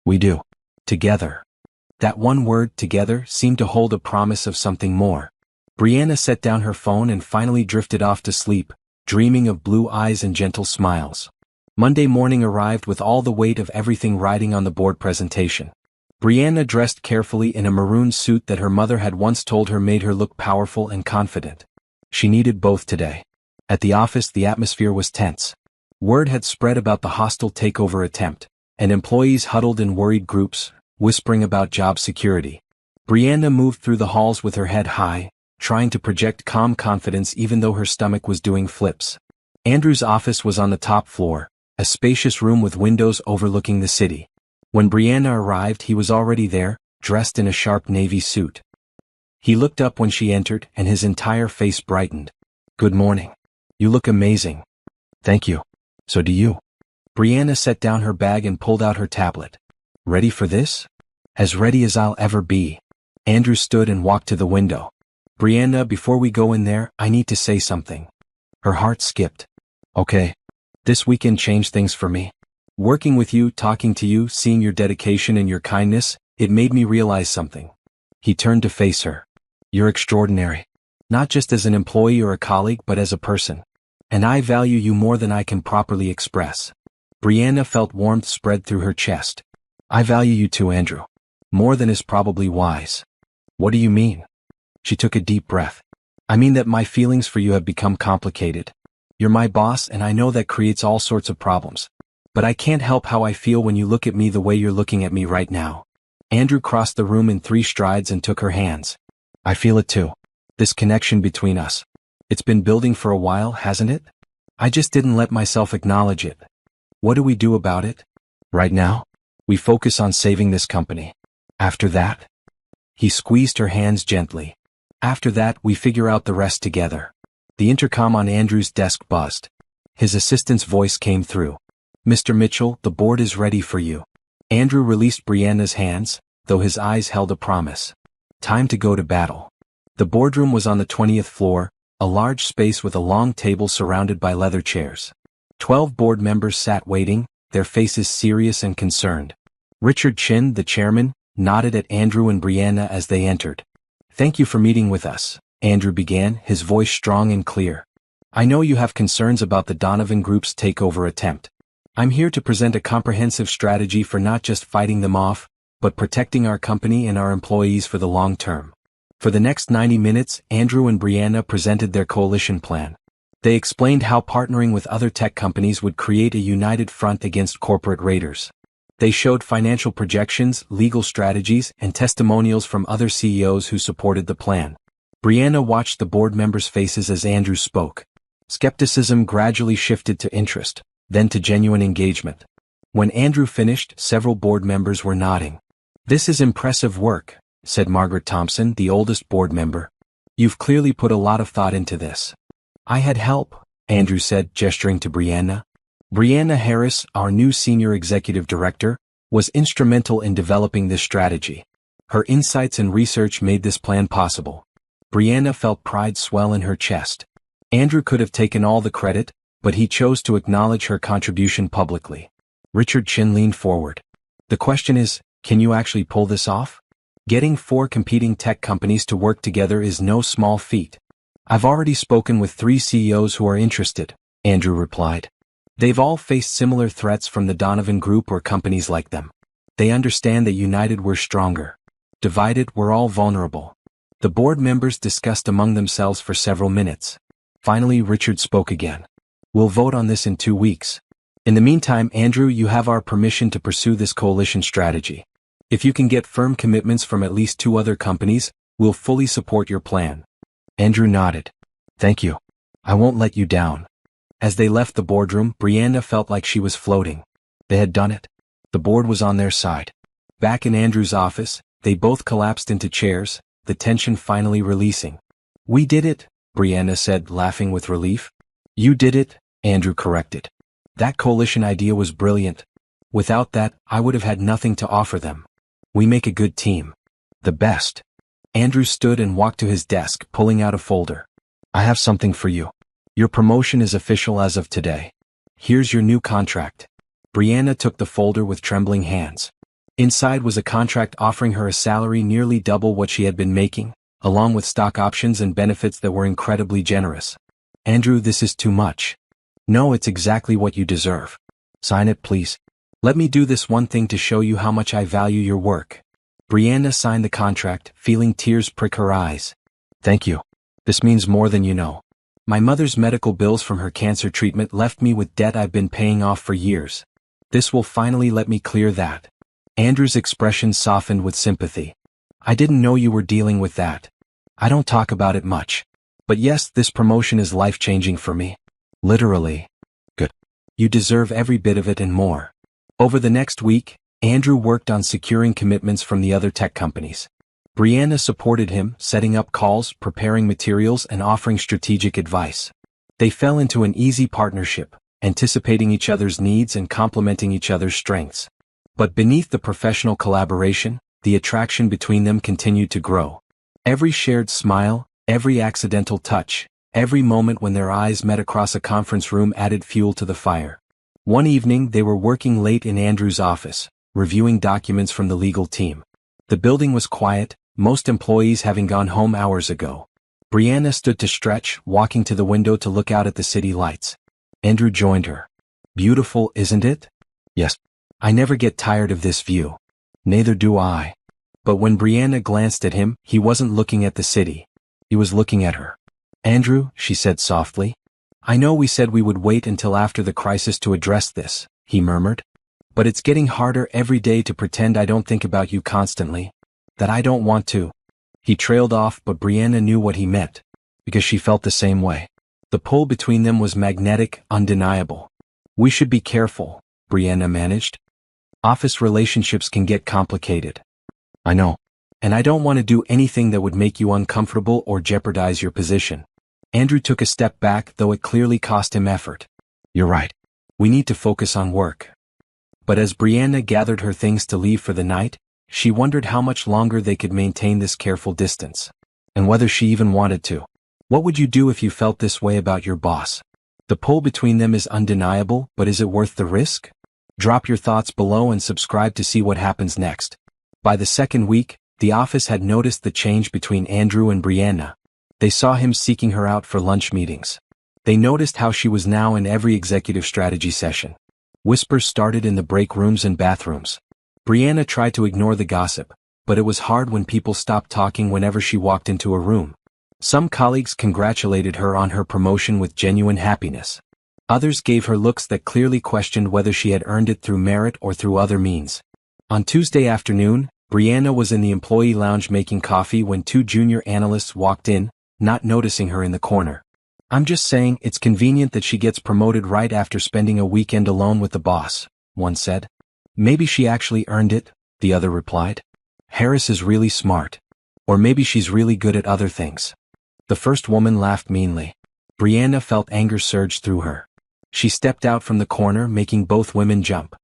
We do. Together. That one word, together, seemed to hold a promise of something more. Brianna set down her phone and finally drifted off to sleep, dreaming of blue eyes and gentle smiles. Monday morning arrived with all the weight of everything riding on the board presentation. Brianna dressed carefully in a maroon suit that her mother had once told her made her look powerful and confident. She needed both today. At the office, the atmosphere was tense. Word had spread about the hostile takeover attempt, and employees huddled in worried groups, whispering about job security. Brianna moved through the halls with her head high, trying to project calm confidence even though her stomach was doing flips. Andrew's office was on the top floor, a spacious room with windows overlooking the city. When Brianna arrived, he was already there, dressed in a sharp navy suit. He looked up when she entered, and his entire face brightened. Good morning. You look amazing. Thank you. So do you. Brianna set down her bag and pulled out her tablet. Ready for this? As ready as I'll ever be. Andrew stood and walked to the window. Brianna, before we go in there, I need to say something. Her heart skipped. Okay. This weekend changed things for me. Working with you, talking to you, seeing your dedication and your kindness, it made me realize something. He turned to face her. You're extraordinary. Not just as an employee or a colleague but as a person. And I value you more than I can properly express. Brianna felt warmth spread through her chest. I value you too, Andrew. More than is probably wise. What do you mean? She took a deep breath. I mean that my feelings for you have become complicated. You're my boss and I know that creates all sorts of problems. But I can't help how I feel when you look at me the way you're looking at me right now. Andrew crossed the room in 3 strides and took her hands. I feel it too. This connection between us. It's been building for a while, hasn't it? I just didn't let myself acknowledge it. What do we do about it? Right now? We focus on saving this company. After that? He squeezed her hands gently. After that, we figure out the rest together. The intercom on Andrew's desk buzzed. His assistant's voice came through. Mr. Mitchell, the board is ready for you. Andrew released Brianna's hands, though his eyes held a promise. Time to go to battle. The boardroom was on the 20th floor, a large space with a long table surrounded by leather chairs. 12 board members sat waiting, their faces serious and concerned. Richard Chin, the chairman, nodded at Andrew and Brianna as they entered. Thank you for meeting with us, Andrew began, his voice strong and clear. I know you have concerns about the Donovan Group's takeover attempt. I'm here to present a comprehensive strategy for not just fighting them off, but protecting our company and our employees for the long term. For the next 90 minutes, Andrew and Brianna presented their coalition plan. They explained how partnering with other tech companies would create a united front against corporate raiders. They showed financial projections, legal strategies, and testimonials from other CEOs who supported the plan. Brianna watched the board members' faces as Andrew spoke. Skepticism gradually shifted to interest, then to genuine engagement. When Andrew finished, several board members were nodding. This is impressive work, said Margaret Thompson, the oldest board member. You've clearly put a lot of thought into this. I had help, Andrew said, gesturing to Brianna. Brianna Harris, our new senior executive director, was instrumental in developing this strategy. Her insights and research made this plan possible. Brianna felt pride swell in her chest. Andrew could have taken all the credit, but he chose to acknowledge her contribution publicly. Richard Chin leaned forward. The question is, can you actually pull this off? Getting 4 competing tech companies to work together is no small feat. I've already spoken with 3 CEOs who are interested, Andrew replied. They've all faced similar threats from the Donovan Group or companies like them. They understand that united we're stronger. Divided, we're all vulnerable. The board members discussed among themselves for several minutes. Finally, Richard spoke again. We'll vote on this in 2 weeks. In the meantime, Andrew, you have our permission to pursue this coalition strategy. If you can get firm commitments from at least 2 other companies, we'll fully support your plan. Andrew nodded. Thank you. I won't let you down. As they left the boardroom, Brianna felt like she was floating. They had done it. The board was on their side. Back in Andrew's office, they both collapsed into chairs, the tension finally releasing. We did it, Brianna said, laughing with relief. You did it, Andrew corrected. That coalition idea was brilliant. Without that, I would have had nothing to offer them. We make a good team. The best. Andrew stood and walked to his desk, pulling out a folder. I have something for you. Your promotion is official as of today. Here's your new contract. Brianna took the folder with trembling hands. Inside was a contract offering her a salary nearly double what she had been making, along with stock options and benefits that were incredibly generous. Andrew, this is too much. No, it's exactly what you deserve. Sign it, please. Let me do this one thing to show you how much I value your work. Brianna signed the contract, feeling tears prick her eyes. Thank you. This means more than you know. My mother's medical bills from her cancer treatment left me with debt I've been paying off for years. This will finally let me clear that. Andrew's expression softened with sympathy. I didn't know you were dealing with that. I don't talk about it much. But yes, this promotion is life-changing for me. Literally. Good. You deserve every bit of it and more. Over the next week, Andrew worked on securing commitments from the other tech companies. Brianna supported him, setting up calls, preparing materials, and offering strategic advice. They fell into an easy partnership, anticipating each other's needs and complementing each other's strengths. But beneath the professional collaboration, the attraction between them continued to grow. Every shared smile, every accidental touch, every moment when their eyes met across a conference room added fuel to the fire. One evening, they were working late in Andrew's office, reviewing documents from the legal team. The building was quiet, most employees having gone home hours ago. Brianna stood to stretch, walking to the window to look out at the city lights. Andrew joined her. Beautiful, isn't it? Yes. I never get tired of this view. Neither do I. But when Brianna glanced at him, he wasn't looking at the city. He was looking at her. Andrew, she said softly. I know we said we would wait until after the crisis to address this, he murmured. But it's getting harder every day to pretend I don't think about you constantly. That I don't want to. He trailed off, but Brianna knew what he meant, because she felt the same way. The pull between them was magnetic, undeniable. We should be careful, Brianna managed. Office relationships can get complicated. I know. And I don't want to do anything that would make you uncomfortable or jeopardize your position. Andrew took a step back, though it clearly cost him effort. You're right. We need to focus on work. But as Brianna gathered her things to leave for the night, she wondered how much longer they could maintain this careful distance. And whether she even wanted to. What would you do if you felt this way about your boss? The pull between them is undeniable, but is it worth the risk? Drop your thoughts below and subscribe to see what happens next. By the second week, the office had noticed the change between Andrew and Brianna. They saw him seeking her out for lunch meetings. They noticed how she was now in every executive strategy session. Whispers started in the break rooms and bathrooms. Brianna tried to ignore the gossip, but it was hard when people stopped talking whenever she walked into a room. Some colleagues congratulated her on her promotion with genuine happiness. Others gave her looks that clearly questioned whether she had earned it through merit or through other means. On Tuesday afternoon, Brianna was in the employee lounge making coffee when 2 junior analysts walked in, not noticing her in the corner. I'm just saying it's convenient that she gets promoted right after spending a weekend alone with the boss, one said. Maybe she actually earned it, the other replied. Harris is really smart. Or maybe she's really good at other things. The first woman laughed meanly. Brianna felt anger surge through her. She stepped out from the corner, making both women jump.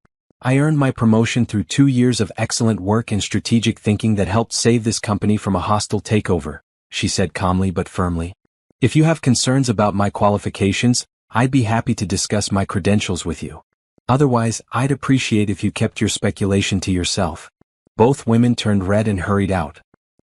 I earned my promotion through 2 years of excellent work and strategic thinking that helped save this company from a hostile takeover, she said calmly but firmly. If you have concerns about my qualifications, I'd be happy to discuss my credentials with you. Otherwise, I'd appreciate if you kept your speculation to yourself. Both women turned red and hurried out.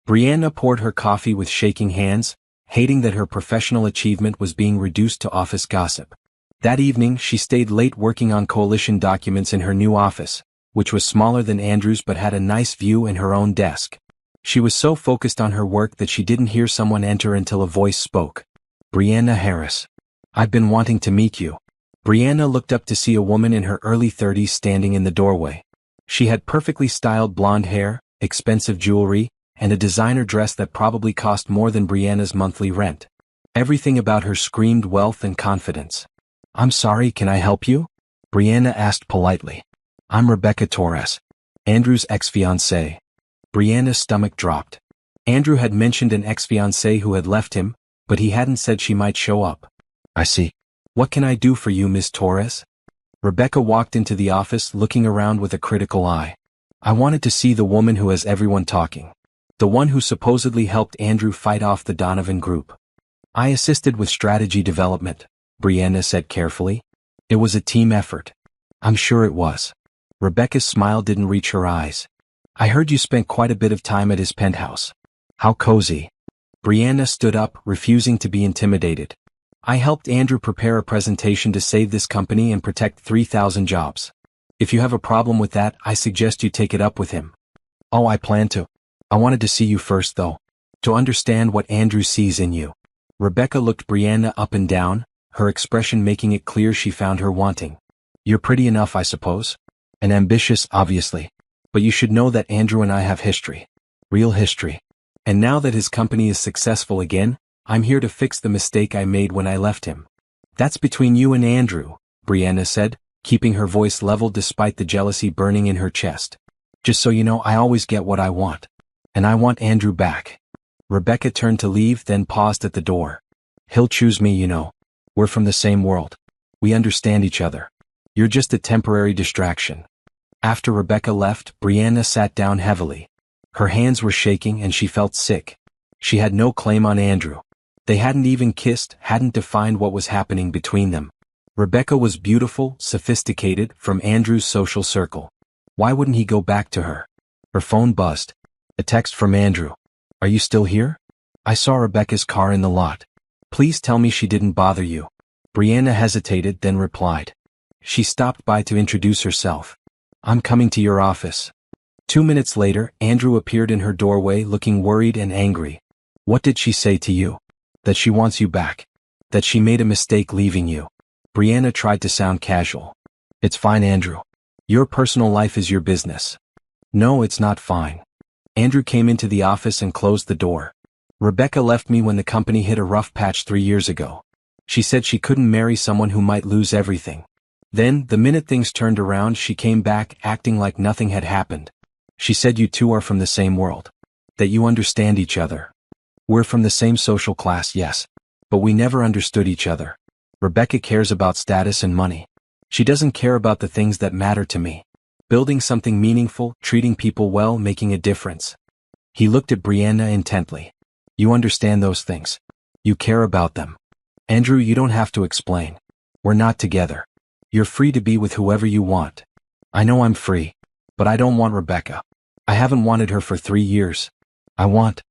Brianna poured her coffee with shaking hands, hating that her professional achievement was being reduced to office gossip. That evening, she stayed late working on coalition documents in her new office, which was smaller than Andrew's but had a nice view and her own desk. She was so focused on her work that she didn't hear someone enter until a voice spoke. Brianna Harris. I've been wanting to meet you. Brianna looked up to see a woman in her early 30s standing in the doorway. She had perfectly styled blonde hair, expensive jewelry, and a designer dress that probably cost more than Brianna's monthly rent. Everything about her screamed wealth and confidence. I'm sorry, can I help you? Brianna asked politely. I'm Rebecca Torres, Andrew's ex-fiancée. Brianna's stomach dropped. Andrew had mentioned an ex-fiancée who had left him, but he hadn't said she might show up. I see. What can I do for you, Miss Torres? Rebecca walked into the office looking around with a critical eye. I wanted to see the woman who has everyone talking. The one who supposedly helped Andrew fight off the Donovan group. I assisted with strategy development, Brianna said carefully. It was a team effort. I'm sure it was. Rebecca's smile didn't reach her eyes. I heard you spent quite a bit of time at his penthouse. How cozy. Brianna stood up, refusing to be intimidated. I helped Andrew prepare a presentation to save this company and protect 3,000 jobs. If you have a problem with that, I suggest you take it up with him. Oh, I plan to. I wanted to see you first though. To understand what Andrew sees in you. Rebecca looked Brianna up and down, her expression making it clear she found her wanting. You're pretty enough, I suppose. And ambitious, obviously. But you should know that Andrew and I have history. Real history. And now that his company is successful again, I'm here to fix the mistake I made when I left him. That's between you and Andrew, Brianna said, keeping her voice level despite the jealousy burning in her chest. Just so you know, I always get what I want. And I want Andrew back. Rebecca turned to leave, then paused at the door. He'll choose me, you know. We're from the same world. We understand each other. You're just a temporary distraction. After Rebecca left, Brianna sat down heavily. Her hands were shaking and she felt sick. She had no claim on Andrew. They hadn't even kissed, hadn't defined what was happening between them. Rebecca was beautiful, sophisticated, from Andrew's social circle. Why wouldn't he go back to her? Her phone buzzed. A text from Andrew. Are you still here? I saw Rebecca's car in the lot. Please tell me she didn't bother you. Brianna hesitated, then replied. She stopped by to introduce herself. I'm coming to your office. 2 minutes later, Andrew appeared in her doorway looking worried and angry. What did she say to you? That she wants you back. That she made a mistake leaving you. Brianna tried to sound casual. It's fine, Andrew. Your personal life is your business. No, it's not fine. Andrew came into the office and closed the door. Rebecca left me when the company hit a rough patch 3 years ago. She said she couldn't marry someone who might lose everything. Then, the minute things turned around, she came back acting like nothing had happened. She said you two are from the same world. That you understand each other. We're from the same social class, yes. But we never understood each other. Rebecca cares about status and money. She doesn't care about the things that matter to me. Building something meaningful, treating people well, making a difference. He looked at Brianna intently. You understand those things. You care about them. Andrew, you don't have to explain. We're not together. You're free to be with whoever you want. I know I'm free. But I don't want Rebecca. I haven't wanted her for 3 years. I want...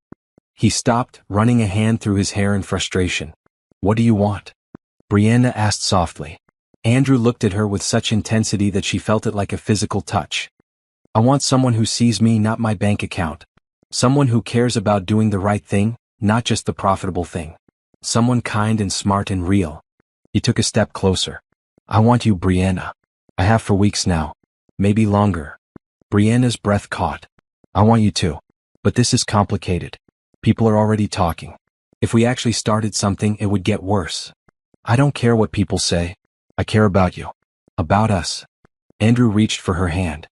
He stopped, running a hand through his hair in frustration. What do you want? Brianna asked softly. Andrew looked at her with such intensity that she felt it like a physical touch. I want someone who sees me, not my bank account. Someone who cares about doing the right thing, not just the profitable thing. Someone kind and smart and real. He took a step closer. I want you, Brianna. I have for weeks now. Maybe longer. Brianna's breath caught. I want you too. But this is complicated. People are already talking. If we actually started something, it would get worse. I don't care what people say. I care about you. About us. Andrew reached for her hand.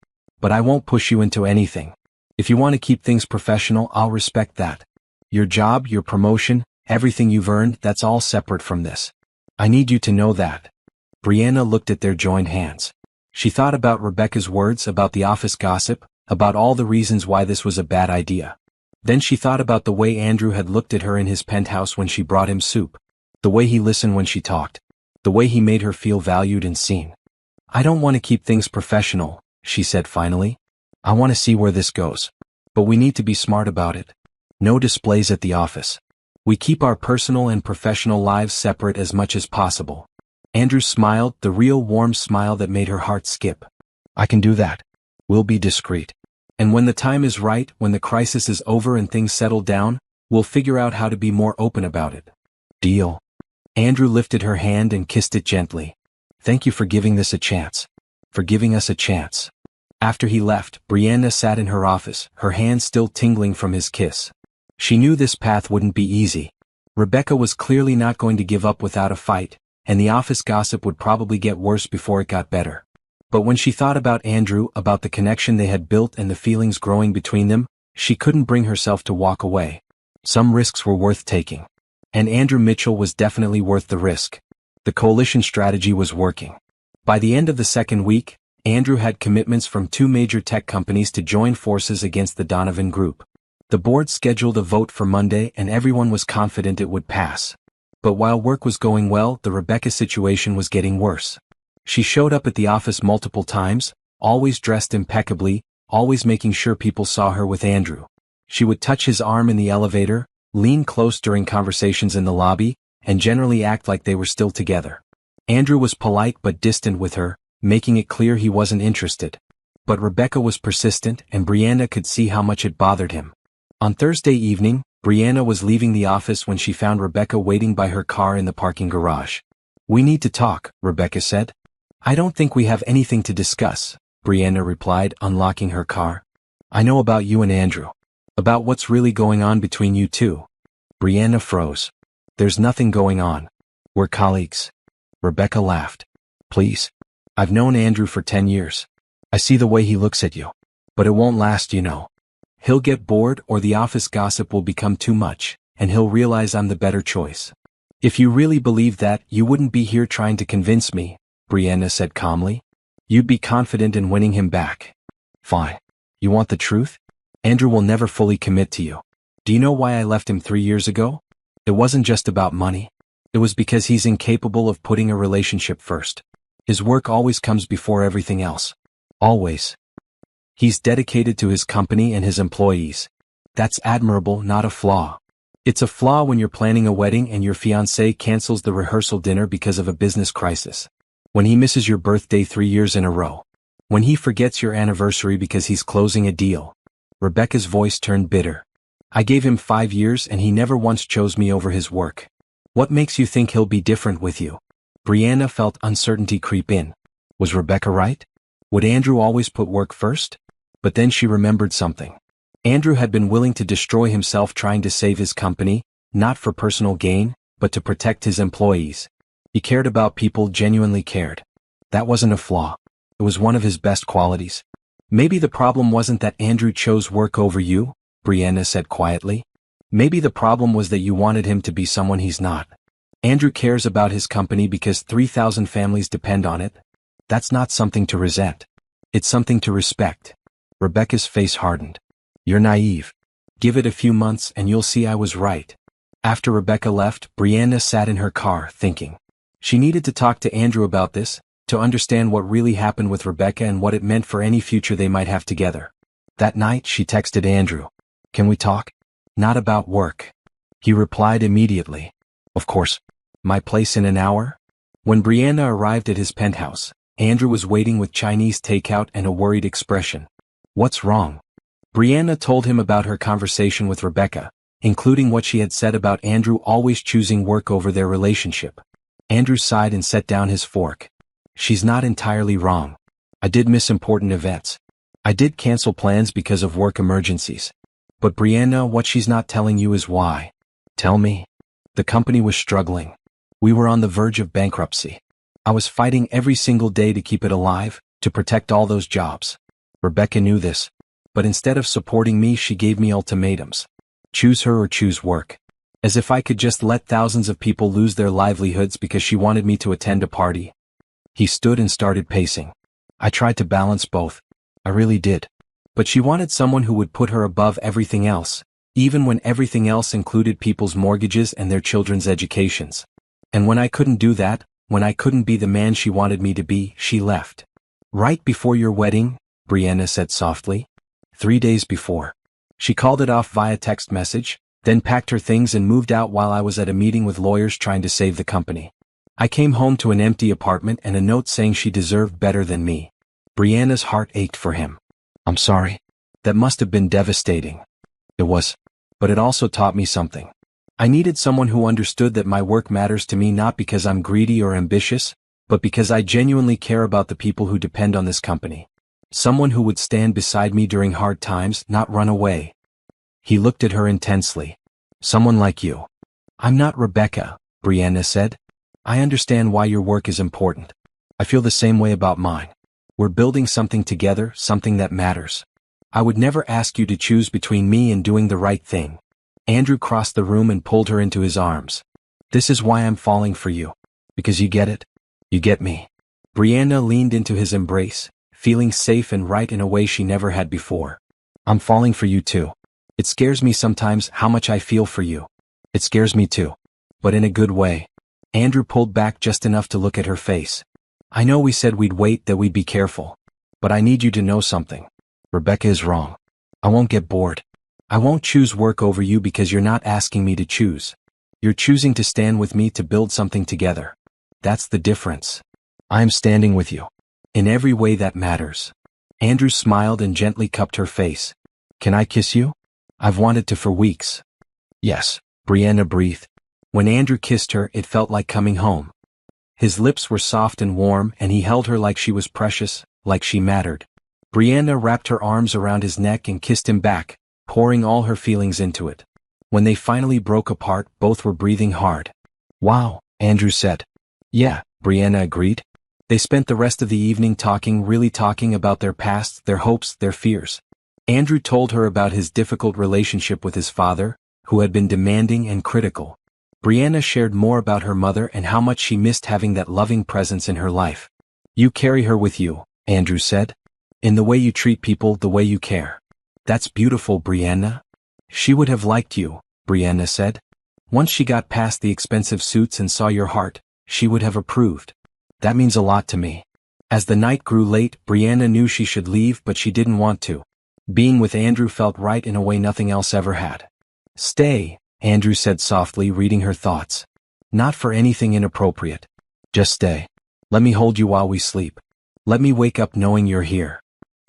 But I won't push you into anything. If you want to keep things professional, I'll respect that. Your job, your promotion, everything you've earned, that's all separate from this. I need you to know that. Brianna looked at their joined hands. She thought about Rebecca's words, about the office gossip, about all the reasons why this was a bad idea. Then she thought about the way Andrew had looked at her in his penthouse when she brought him soup. The way he listened when she talked. The way he made her feel valued and seen. "I don't want to keep things professional," she said finally. "I want to see where this goes. But we need to be smart about it. No displays at the office. We keep our personal and professional lives separate as much as possible." Andrew smiled, the real warm smile that made her heart skip. "I can do that. We'll be discreet. And when the time is right, when the crisis is over and things settle down, we'll figure out how to be more open about it." "Deal." Andrew lifted her hand and kissed it gently. "Thank you for giving this a chance. For giving us a chance." After he left, Brianna sat in her office, her hands still tingling from his kiss. She knew this path wouldn't be easy. Rebecca was clearly not going to give up without a fight, and the office gossip would probably get worse before it got better. But when she thought about Andrew, about the connection they had built and the feelings growing between them, she couldn't bring herself to walk away. Some risks were worth taking. And Andrew Mitchell was definitely worth the risk. The coalition strategy was working. By the end of the second week, Andrew had commitments from 2 major tech companies to join forces against the Donovan Group. The board scheduled a vote for Monday and everyone was confident it would pass. But while work was going well, the Rebecca situation was getting worse. She showed up at the office multiple times, always dressed impeccably, always making sure people saw her with Andrew. She would touch his arm in the elevator, lean close during conversations in the lobby, and generally act like they were still together. Andrew was polite but distant with her, making it clear he wasn't interested. But Rebecca was persistent and Brianna could see how much it bothered him. On Thursday evening, Brianna was leaving the office when she found Rebecca waiting by her car in the parking garage. "We need to talk," Rebecca said. "I don't think we have anything to discuss," Brianna replied, unlocking her car. "I know about you and Andrew. About what's really going on between you two." Brianna froze. "There's nothing going on. We're colleagues." Rebecca laughed. "Please. I've known Andrew for 10 years. I see the way he looks at you. But it won't last, you know. He'll get bored or the office gossip will become too much, and he'll realize I'm the better choice. If you really believe that, you wouldn't be here trying to convince me," Brianna said calmly. "You'd be confident in winning him back." "Fine. You want the truth? Andrew will never fully commit to you. Do you know why I left him 3 years ago? It wasn't just about money. It was because he's incapable of putting a relationship first. His work always comes before everything else. Always. He's dedicated to his company and his employees. That's admirable, not a flaw. It's a flaw when you're planning a wedding and your fiancé cancels the rehearsal dinner because of a business crisis. When he misses your birthday 3 years in a row. When he forgets your anniversary because he's closing a deal." Rebecca's voice turned bitter. "I gave him 5 years and he never once chose me over his work. What makes you think he'll be different with you?" Brianna felt uncertainty creep in. Was Rebecca right? Would Andrew always put work first? But then she remembered something. Andrew had been willing to destroy himself trying to save his company, not for personal gain, but to protect his employees. He cared about people, genuinely cared. That wasn't a flaw. It was one of his best qualities. "Maybe the problem wasn't that Andrew chose work over you," Brianna said quietly. "Maybe the problem was that you wanted him to be someone he's not. Andrew cares about his company because 3,000 families depend on it. That's not something to resent. It's something to respect." Rebecca's face hardened. "You're naive. Give it a few months and you'll see I was right." After Rebecca left, Brianna sat in her car, thinking. She needed to talk to Andrew about this, to understand what really happened with Rebecca and what it meant for any future they might have together. That night she texted Andrew. "Can we talk? Not about work." He replied immediately. "Of course. My place in an hour?" When Brianna arrived at his penthouse, Andrew was waiting with Chinese takeout and a worried expression. "What's wrong?" Brianna told him about her conversation with Rebecca, including what she had said about Andrew always choosing work over their relationship. Andrew sighed and set down his fork. "She's not entirely wrong. I did miss important events. I did cancel plans because of work emergencies. But Brianna, what she's not telling you is why." "Tell me." "The company was struggling. We were on the verge of bankruptcy. I was fighting every single day to keep it alive, to protect all those jobs. Rebecca knew this. But instead of supporting me, she gave me ultimatums. Choose her or choose work. As if I could just let thousands of people lose their livelihoods because she wanted me to attend a party." He stood and started pacing. "I tried to balance both. I really did. But she wanted someone who would put her above everything else, even when everything else included people's mortgages and their children's educations. And when I couldn't do that, when I couldn't be the man she wanted me to be, she left. Right before your wedding, Brianna said softly. 3 days before. She called it off via text message, then packed her things and moved out while I was at a meeting with lawyers trying to save the company. I came home to an empty apartment and a note saying she deserved better than me. Brianna's heart ached for him. I'm sorry. That must have been devastating. It was. But it also taught me something. I needed someone who understood that my work matters to me not because I'm greedy or ambitious, but because I genuinely care about the people who depend on this company. Someone who would stand beside me during hard times, not run away. He looked at her intensely. Someone like you. I'm not Rebecca, Brianna said. I understand why your work is important. I feel the same way about mine. We're building something together, something that matters. I would never ask you to choose between me and doing the right thing. Andrew crossed the room and pulled her into his arms. This is why I'm falling for you. Because you get it. You get me. Brianna leaned into his embrace, feeling safe and right in a way she never had before. I'm falling for you too. It scares me sometimes how much I feel for you. It scares me too. But in a good way. Andrew pulled back just enough to look at her face. I know we said we'd wait, that we'd be careful. But I need you to know something. Rebecca is wrong. I won't get bored. I won't choose work over you because you're not asking me to choose. You're choosing to stand with me to build something together. That's the difference. I'm standing with you. In every way that matters. Andrew smiled and gently cupped her face. Can I kiss you? I've wanted to for weeks. Yes, Brianna breathed. When Andrew kissed her, it felt like coming home. His lips were soft and warm, and he held her like she was precious, like she mattered. Brianna wrapped her arms around his neck and kissed him back, pouring all her feelings into it. When they finally broke apart, both were breathing hard. Wow, Andrew said. Yeah, Brianna agreed. They spent the rest of the evening talking, really talking about their pasts, their hopes, their fears. Andrew told her about his difficult relationship with his father, who had been demanding and critical. Brianna shared more about her mother and how much she missed having that loving presence in her life. You carry her with you, Andrew said. In the way you treat people, the way you care. That's beautiful, Brianna. She would have liked you, Brianna said. Once she got past the expensive suits and saw your heart, she would have approved. That means a lot to me. As the night grew late, Brianna knew she should leave, but she didn't want to. Being with Andrew felt right in a way nothing else ever had. Stay, Andrew said softly, reading her thoughts. Not for anything inappropriate. Just stay. Let me hold you while we sleep. Let me wake up knowing you're here.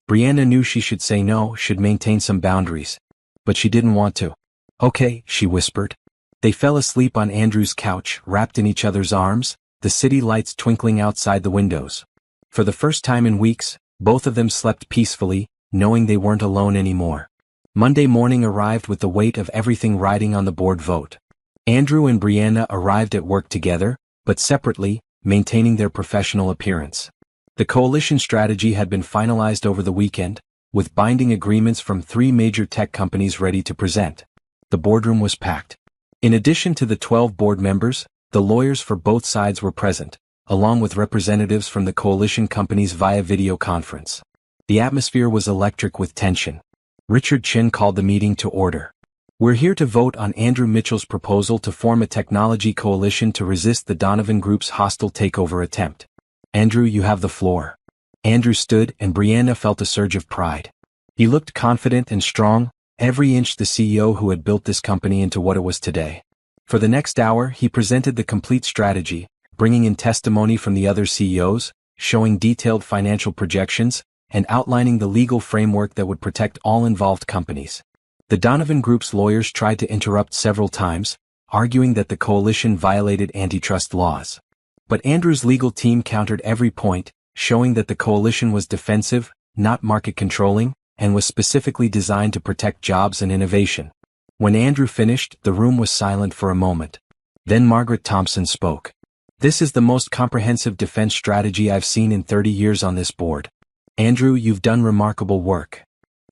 Brianna knew she should say no, should maintain some boundaries. But she didn't want to. Okay, she whispered. They fell asleep on Andrew's couch, wrapped in each other's arms, the city lights twinkling outside the windows. For the first time in weeks, both of them slept peacefully, knowing they weren't alone anymore. Monday morning arrived with the weight of everything riding on the board vote. Andrew and Brianna arrived at work together, but separately, maintaining their professional appearance. The coalition strategy had been finalized over the weekend, with binding agreements from 3 major tech companies ready to present. The boardroom was packed. In addition to the 12 board members, the lawyers for both sides were present, along with representatives from the coalition companies via video conference. The atmosphere was electric with tension. Richard Chin called the meeting to order. We're here to vote on Andrew Mitchell's proposal to form a technology coalition to resist the Donovan Group's hostile takeover attempt. Andrew, you have the floor. Andrew stood, and Brianna felt a surge of pride. He looked confident and strong, every inch the CEO who had built this company into what it was today. For the next hour, he presented the complete strategy, bringing in testimony from the other CEOs, showing detailed financial projections, and outlining the legal framework that would protect all involved companies. The Donovan Group's lawyers tried to interrupt several times, arguing that the coalition violated antitrust laws. But Andrew's legal team countered every point, showing that the coalition was defensive, not market-controlling, and was specifically designed to protect jobs and innovation. When Andrew finished, the room was silent for a moment. Then Margaret Thompson spoke. This is the most comprehensive defense strategy I've seen in 30 years on this board. Andrew, you've done remarkable work.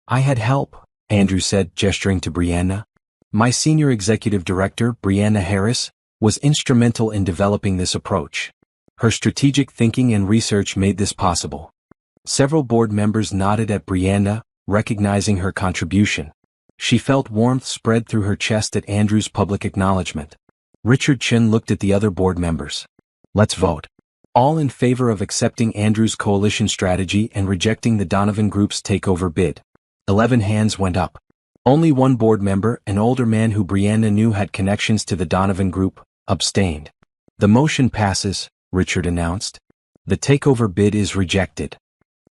I had help, Andrew said, gesturing to Brianna. My senior executive director, Brianna Harris, was instrumental in developing this approach. Her strategic thinking and research made this possible. Several board members nodded at Brianna, recognizing her contribution. She felt warmth spread through her chest at Andrew's public acknowledgement. Richard Chin looked at the other board members. Let's vote. All in favor of accepting Andrew's coalition strategy and rejecting the Donovan Group's takeover bid. 11 hands went up. Only one board member, an older man who Brianna knew had connections to the Donovan Group, abstained. The motion passes, Richard announced. The takeover bid is rejected.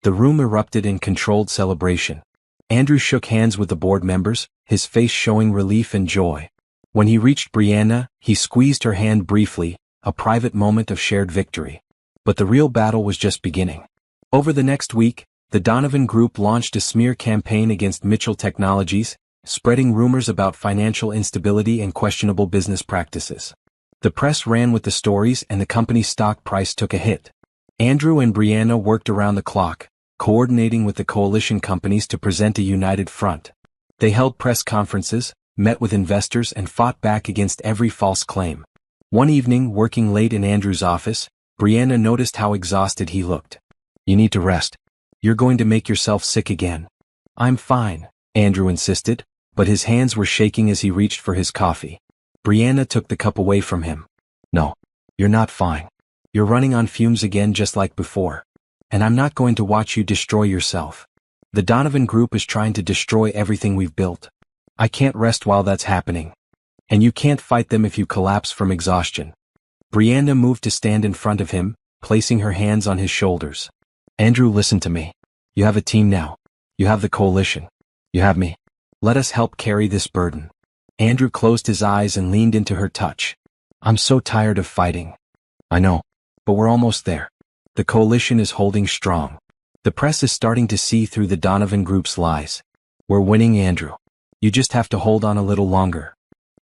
The room erupted in controlled celebration. Andrew shook hands with the board members, his face showing relief and joy. When he reached Brianna, he squeezed her hand briefly, a private moment of shared victory. But the real battle was just beginning. Over the next week, the Donovan Group launched a smear campaign against Mitchell Technologies, spreading rumors about financial instability and questionable business practices. The press ran with the stories and the company's stock price took a hit. Andrew and Brianna worked around the clock, coordinating with the coalition companies to present a united front. They held press conferences, met with investors and fought back against every false claim. One evening, working late in Andrew's office, Brianna noticed how exhausted he looked. You need to rest. You're going to make yourself sick again. I'm fine, Andrew insisted, but his hands were shaking as he reached for his coffee. Brianna took the cup away from him. No, you're not fine. You're running on fumes again just like before. And I'm not going to watch you destroy yourself. The Donovan Group is trying to destroy everything we've built. I can't rest while that's happening. And you can't fight them if you collapse from exhaustion. Brianna moved to stand in front of him, placing her hands on his shoulders. Andrew, listen to me. You have a team now. You have the coalition. You have me. Let us help carry this burden. Andrew closed his eyes and leaned into her touch. I'm so tired of fighting. I know, but we're almost there. The coalition is holding strong. The press is starting to see through the Donovan Group's lies. We're winning, Andrew. You just have to hold on a little longer.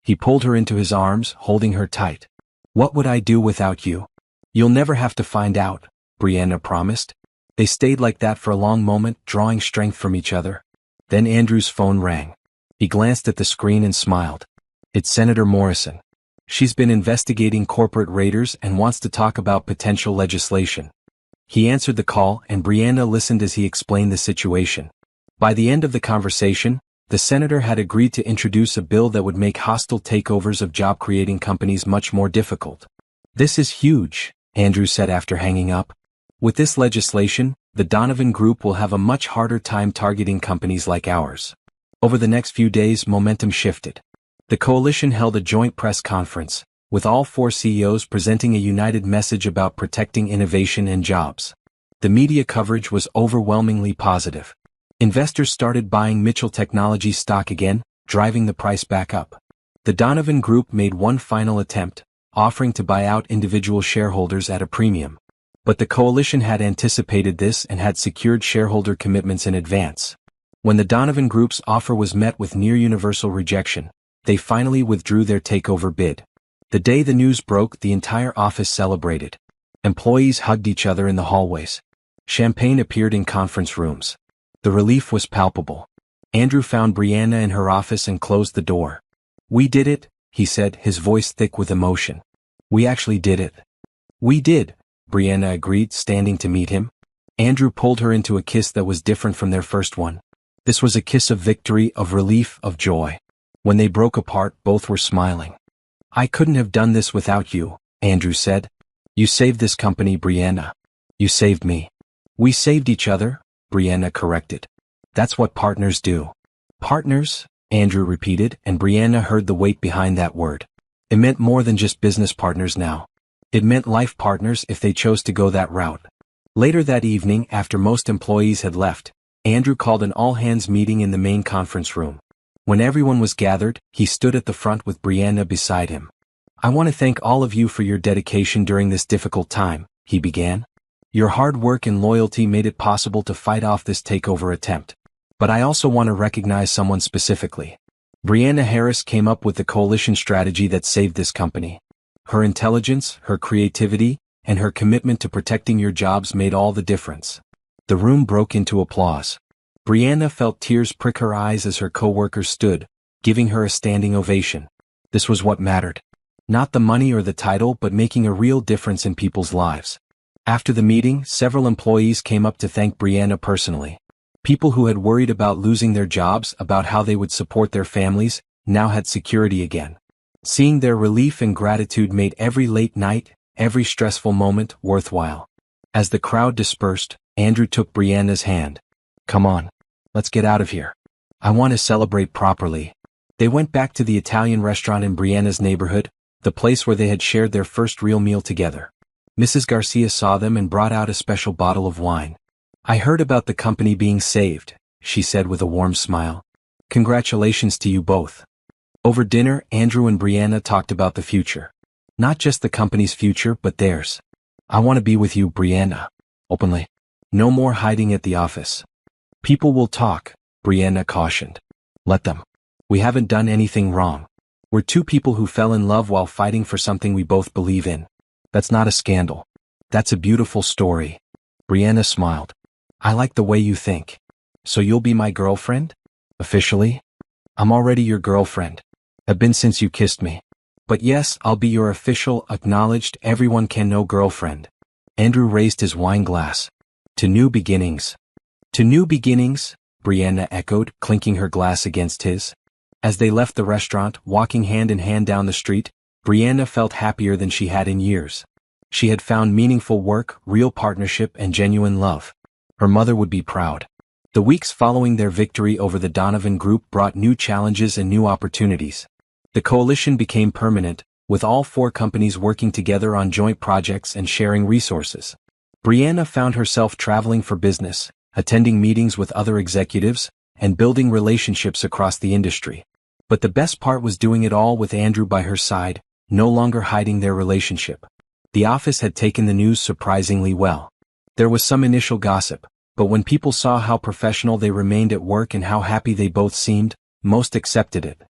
He pulled her into his arms, holding her tight. What would I do without you? You'll never have to find out, Brianna promised. They stayed like that for a long moment, drawing strength from each other. Then Andrew's phone rang. He glanced at the screen and smiled. It's Senator Morrison. She's been investigating corporate raiders and wants to talk about potential legislation. He answered the call and Brianna listened as he explained the situation. By the end of the conversation, the senator had agreed to introduce a bill that would make hostile takeovers of job-creating companies much more difficult. This is huge, Andrew said after hanging up. With this legislation, the Donovan Group will have a much harder time targeting companies like ours. Over the next few days, momentum shifted. The coalition held a joint press conference, with all 4 CEOs presenting a united message about protecting innovation and jobs. The media coverage was overwhelmingly positive. Investors started buying Mitchell Technologies stock again, driving the price back up. The Donovan Group made one final attempt, offering to buy out individual shareholders at a premium. But the coalition had anticipated this and had secured shareholder commitments in advance. When the Donovan Group's offer was met with near-universal rejection, they finally withdrew their takeover bid. The day the news broke, the entire office celebrated. Employees hugged each other in the hallways. Champagne appeared in conference rooms. The relief was palpable. Andrew found Brianna in her office and closed the door. We did it, he said, his voice thick with emotion. We actually did it. We did, Brianna agreed, standing to meet him. Andrew pulled her into a kiss that was different from their first one. This was a kiss of victory, of relief, of joy. When they broke apart, both were smiling. I couldn't have done this without you, Andrew said. You saved this company, Brianna. You saved me. We saved each other, Brianna corrected. That's what partners do. Partners? Andrew repeated, and Brianna heard the weight behind that word. It meant more than just business partners now. It meant life partners if they chose to go that route. Later that evening, after most employees had left, Andrew called an all-hands meeting in the main conference room. When everyone was gathered, he stood at the front with Brianna beside him. I want to thank all of you for your dedication during this difficult time, he began. Your hard work and loyalty made it possible to fight off this takeover attempt. But I also want to recognize someone specifically. Brianna Harris came up with the coalition strategy that saved this company. Her intelligence, her creativity, and her commitment to protecting your jobs made all the difference. The room broke into applause. Brianna felt tears prick her eyes as her co-workers stood, giving her a standing ovation. This was what mattered. Not the money or the title, but making a real difference in people's lives. After the meeting, several employees came up to thank Brianna personally. People who had worried about losing their jobs, about how they would support their families, now had security again. Seeing their relief and gratitude made every late night, every stressful moment worthwhile. As the crowd dispersed, Andrew took Brianna's hand. "Come on. Let's get out of here. I want to celebrate properly." They went back to the Italian restaurant in Brianna's neighborhood, the place where they had shared their first real meal together. Mrs. Garcia saw them and brought out a special bottle of wine. "I heard about the company being saved," she said with a warm smile. "Congratulations to you both." Over dinner, Andrew and Brianna talked about the future. Not just the company's future, but theirs. "I want to be with you, Brianna. Openly. No more hiding at the office." "People will talk," Brianna cautioned. "Let them. We haven't done anything wrong. We're two people who fell in love while fighting for something we both believe in. That's not a scandal. That's a beautiful story." Brianna smiled. "I like the way you think. So you'll be my girlfriend? Officially?" "I'm already your girlfriend. Have been since you kissed me. But yes, I'll be your official, acknowledged, everyone can know girlfriend." Andrew raised his wine glass. "To new beginnings." "To new beginnings," Brianna echoed, clinking her glass against his. As they left the restaurant, walking hand in hand down the street, Brianna felt happier than she had in years. She had found meaningful work, real partnership, and genuine love. Her mother would be proud. The weeks following their victory over the Donovan Group brought new challenges and new opportunities. The coalition became permanent, with all four companies working together on joint projects and sharing resources. Brianna found herself traveling for business, attending meetings with other executives, and building relationships across the industry. But the best part was doing it all with Andrew by her side, no longer hiding their relationship. The office had taken the news surprisingly well. There was some initial gossip, but when people saw how professional they remained at work and how happy they both seemed, most accepted it.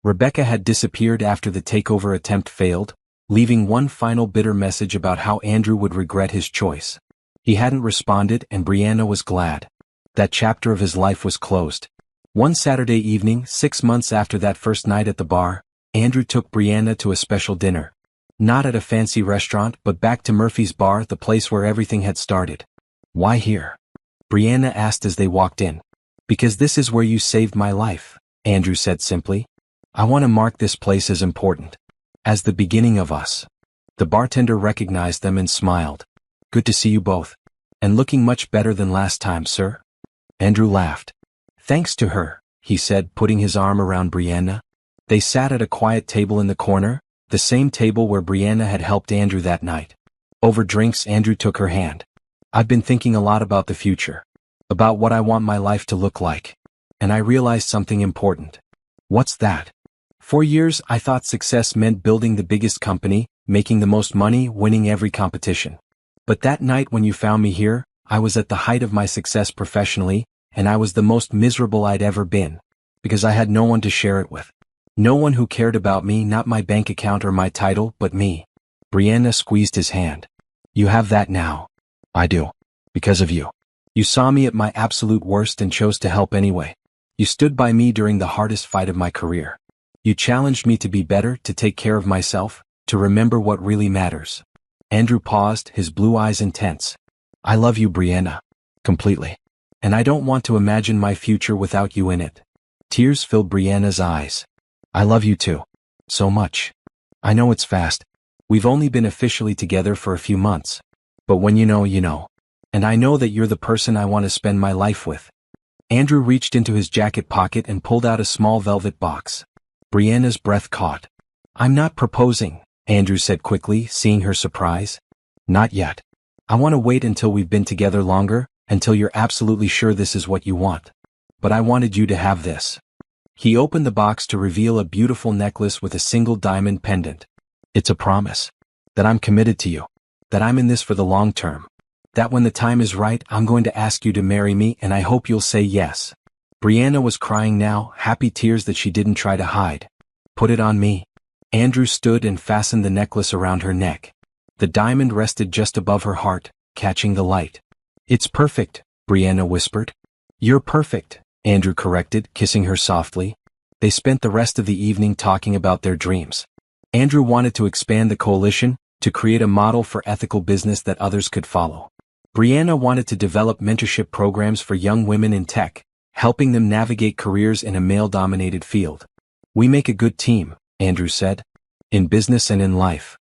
Rebecca had disappeared after the takeover attempt failed, leaving one final bitter message about how Andrew would regret his choice. He hadn't responded, and Brianna was glad. That chapter of his life was closed. One Saturday evening, 6 months after that first night at the bar, Andrew took Brianna to a special dinner. Not at a fancy restaurant, but back to Murphy's Bar, the place where everything had started. "Why here?" Brianna asked as they walked in. "Because this is where you saved my life," Andrew said simply. "I want to mark this place as important. As the beginning of us." The bartender recognized them and smiled. "Good to see you both. And looking much better than last time, sir." Andrew laughed. "Thanks to her," he said, putting his arm around Brianna. They sat at a quiet table in the corner, the same table where Brianna had helped Andrew that night. Over drinks, Andrew took her hand. "I've been thinking a lot about the future. About what I want my life to look like. And I realized something important." "What's that?" "For years, I thought success meant building the biggest company, making the most money, winning every competition. But that night when you found me here, I was at the height of my success professionally, and I was the most miserable I'd ever been. Because I had no one to share it with. No one who cared about me, not my bank account or my title, but me." Brianna squeezed his hand. "You have that now." "I do. Because of you. You saw me at my absolute worst and chose to help anyway. You stood by me during the hardest fight of my career. You challenged me to be better, to take care of myself, to remember what really matters." Andrew paused, his blue eyes intense. "I love you, Brianna. Completely. And I don't want to imagine my future without you in it." Tears filled Brianna's eyes. "I love you too. So much. I know it's fast. We've only been officially together for a few months. But when you know, you know. And I know that you're the person I want to spend my life with." Andrew reached into his jacket pocket and pulled out a small velvet box. Brianna's breath caught. "I'm not proposing," Andrew said quickly, seeing her surprise. "Not yet. I want to wait until we've been together longer, until you're absolutely sure this is what you want. But I wanted you to have this." He opened the box to reveal a beautiful necklace with a single diamond pendant. "It's a promise. That I'm committed to you. That I'm in this for the long term. That when the time is right, I'm going to ask you to marry me, and I hope you'll say yes." Brianna was crying now, happy tears that she didn't try to hide. "Put it on me." Andrew stood and fastened the necklace around her neck. The diamond rested just above her heart, catching the light. "It's perfect," Brianna whispered. "You're perfect," Andrew corrected, kissing her softly. They spent the rest of the evening talking about their dreams. Andrew wanted to expand the coalition, to create a model for ethical business that others could follow. Brianna wanted to develop mentorship programs for young women in tech, helping them navigate careers in a male-dominated field. "We make a good team," Andrew said. "In business and in life."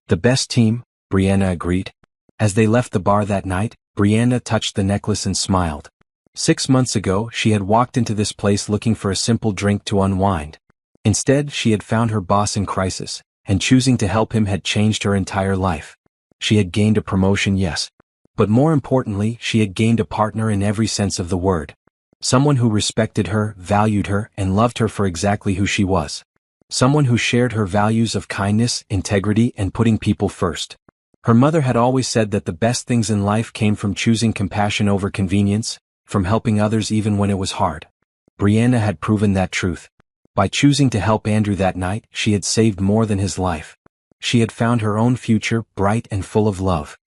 "The best team," Brianna agreed. As they left the bar that night, Brianna touched the necklace and smiled. 6 months ago, she had walked into this place looking for a simple drink to unwind. Instead, she had found her boss in crisis, and choosing to help him had changed her entire life. She had gained a promotion, yes. But more importantly, she had gained a partner in every sense of the word. Someone who respected her, valued her, and loved her for exactly who she was. Someone who shared her values of kindness, integrity, and putting people first. Her mother had always said that the best things in life came from choosing compassion over convenience, from helping others even when it was hard. Brianna had proven that truth. By choosing to help Andrew that night, she had saved more than his life. She had found her own future, bright and full of love.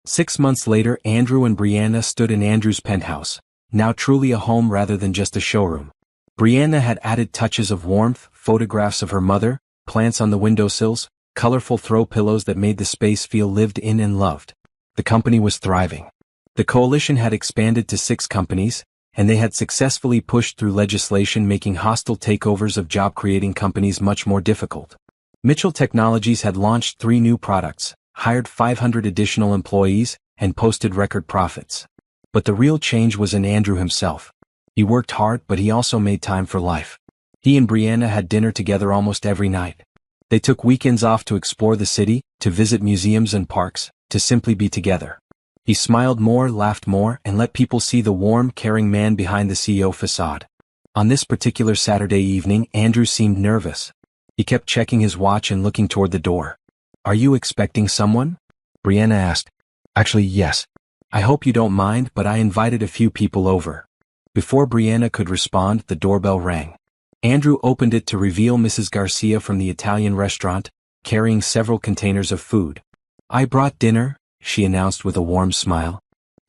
6 months later, Andrew and Brianna stood in Andrew's penthouse, now truly a home rather than just a showroom. Brianna had added touches of warmth, photographs of her mother, plants on the windowsills, colorful throw pillows that made the space feel lived in and loved. The company was thriving. The coalition had expanded to 6 companies, and they had successfully pushed through legislation making hostile takeovers of job-creating companies much more difficult. Mitchell Technologies had launched 3 new products, hired 500 additional employees, and posted record profits. But the real change was in Andrew himself. He worked hard, but he also made time for life. He and Brianna had dinner together almost every night. They took weekends off to explore the city, to visit museums and parks, to simply be together. He smiled more, laughed more, and let people see the warm, caring man behind the CEO facade. On this particular Saturday evening, Andrew seemed nervous. He kept checking his watch and looking toward the door. "Are you expecting someone?" Brianna asked. "Actually, yes. I hope you don't mind, but I invited a few people over." Before Brianna could respond, the doorbell rang. Andrew opened it to reveal Mrs. Garcia from the Italian restaurant, carrying several containers of food. "I brought dinner," she announced with a warm smile.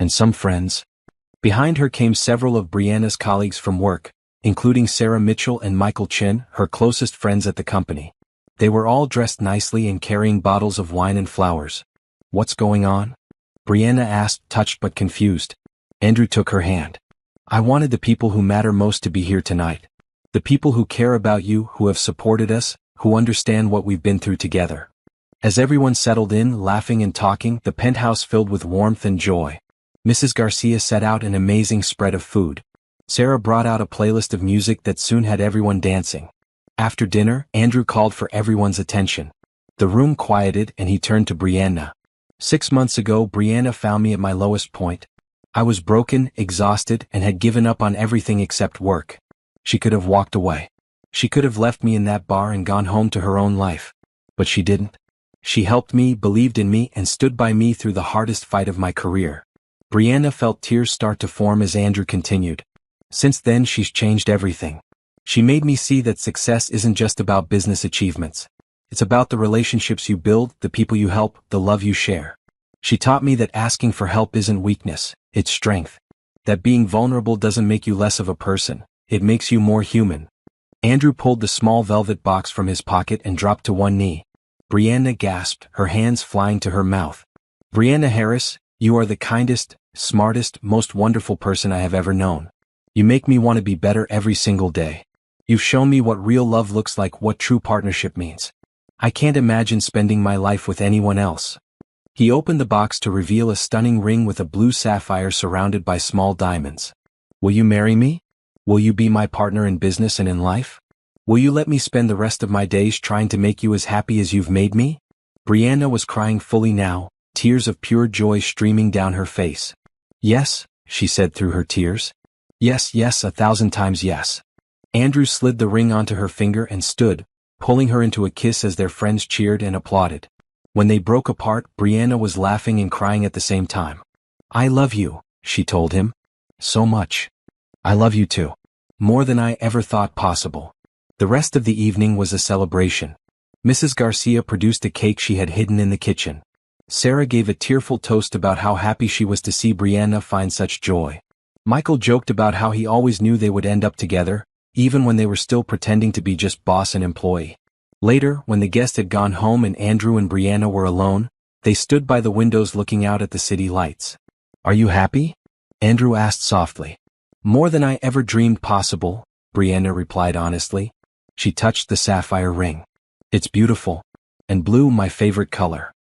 "And some friends." Behind her came several of Brianna's colleagues from work, including Sarah Mitchell and Michael Chin, her closest friends at the company. They were all dressed nicely and carrying bottles of wine and flowers. "What's going on?" Brianna asked, touched but confused. Andrew took her hand. "I wanted the people who matter most to be here tonight. The people who care about you, who have supported us, who understand what we've been through together." As everyone settled in, laughing and talking, the penthouse filled with warmth and joy. Mrs. Garcia set out an amazing spread of food. Sarah brought out a playlist of music that soon had everyone dancing. After dinner, Andrew called for everyone's attention. The room quieted and he turned to Brianna. 6 months ago, Brianna found me at my lowest point. I was broken, exhausted, and had given up on everything except work. She could have walked away. She could have left me in that bar and gone home to her own life. But she didn't. She helped me, believed in me, and stood by me through the hardest fight of my career. Brianna felt tears start to form as Andrew continued. Since then, she's changed everything. She made me see that success isn't just about business achievements. It's about the relationships you build, the people you help, the love you share. She taught me that asking for help isn't weakness, it's strength. That being vulnerable doesn't make you less of a person, it makes you more human. Andrew pulled the small velvet box from his pocket and dropped to one knee. Brianna gasped, her hands flying to her mouth. "Brianna Harris, you are the kindest, smartest, most wonderful person I have ever known. You make me want to be better every single day. You've shown me what real love looks like, what true partnership means. I can't imagine spending my life with anyone else." He opened the box to reveal a stunning ring with a blue sapphire surrounded by small diamonds. "Will you marry me? Will you be my partner in business and in life? Will you let me spend the rest of my days trying to make you as happy as you've made me?" Brianna was crying fully now, tears of pure joy streaming down her face. "Yes," she said through her tears. "Yes, yes, 1,000 times yes." Andrew slid the ring onto her finger and stood, pulling her into a kiss as their friends cheered and applauded. When they broke apart, Brianna was laughing and crying at the same time. "I love you," she told him. "So much. I love you too. More than I ever thought possible." The rest of the evening was a celebration. Mrs. Garcia produced a cake she had hidden in the kitchen. Sarah gave a tearful toast about how happy she was to see Brianna find such joy. Michael joked about how he always knew they would end up together, even when they were still pretending to be just boss and employee. Later, when the guest had gone home and Andrew and Brianna were alone, they stood by the windows looking out at the city lights. Are you happy? Andrew asked softly. More than I ever dreamed possible, Brianna replied honestly. She touched the sapphire ring. It's beautiful. And blue, my favorite color.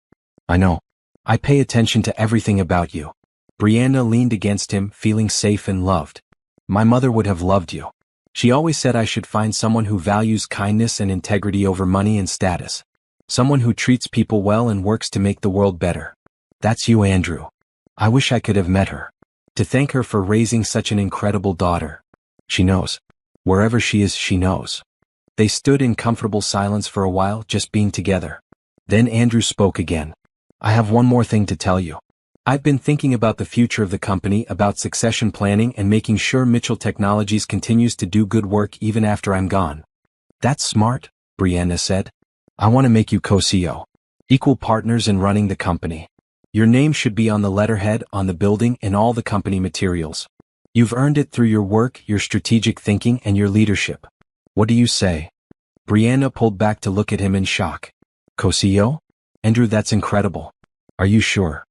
I know. I pay attention to everything about you. Brianna leaned against him, feeling safe and loved. My mother would have loved you. She always said I should find someone who values kindness and integrity over money and status. Someone who treats people well and works to make the world better. That's you, Andrew. I wish I could have met her. To thank her for raising such an incredible daughter. She knows. Wherever she is, she knows. They stood in comfortable silence for a while, just being together. Then Andrew spoke again. I have one more thing to tell you. I've been thinking about the future of the company, about succession planning and making sure Mitchell Technologies continues to do good work even after I'm gone. That's smart, Brianna said. I want to make you co-CEO. Equal partners in running the company. Your name should be on the letterhead, on the building, and all the company materials. You've earned it through your work, your strategic thinking, and your leadership. What do you say? Brianna pulled back to look at him in shock. Co-CEO? Andrew, that's incredible. Are you sure?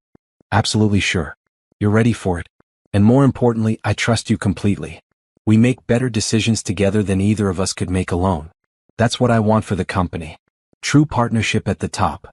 Absolutely sure. You're ready for it. And more importantly, I trust you completely. We make better decisions together than either of us could make alone. That's what I want for the company. True partnership at the top.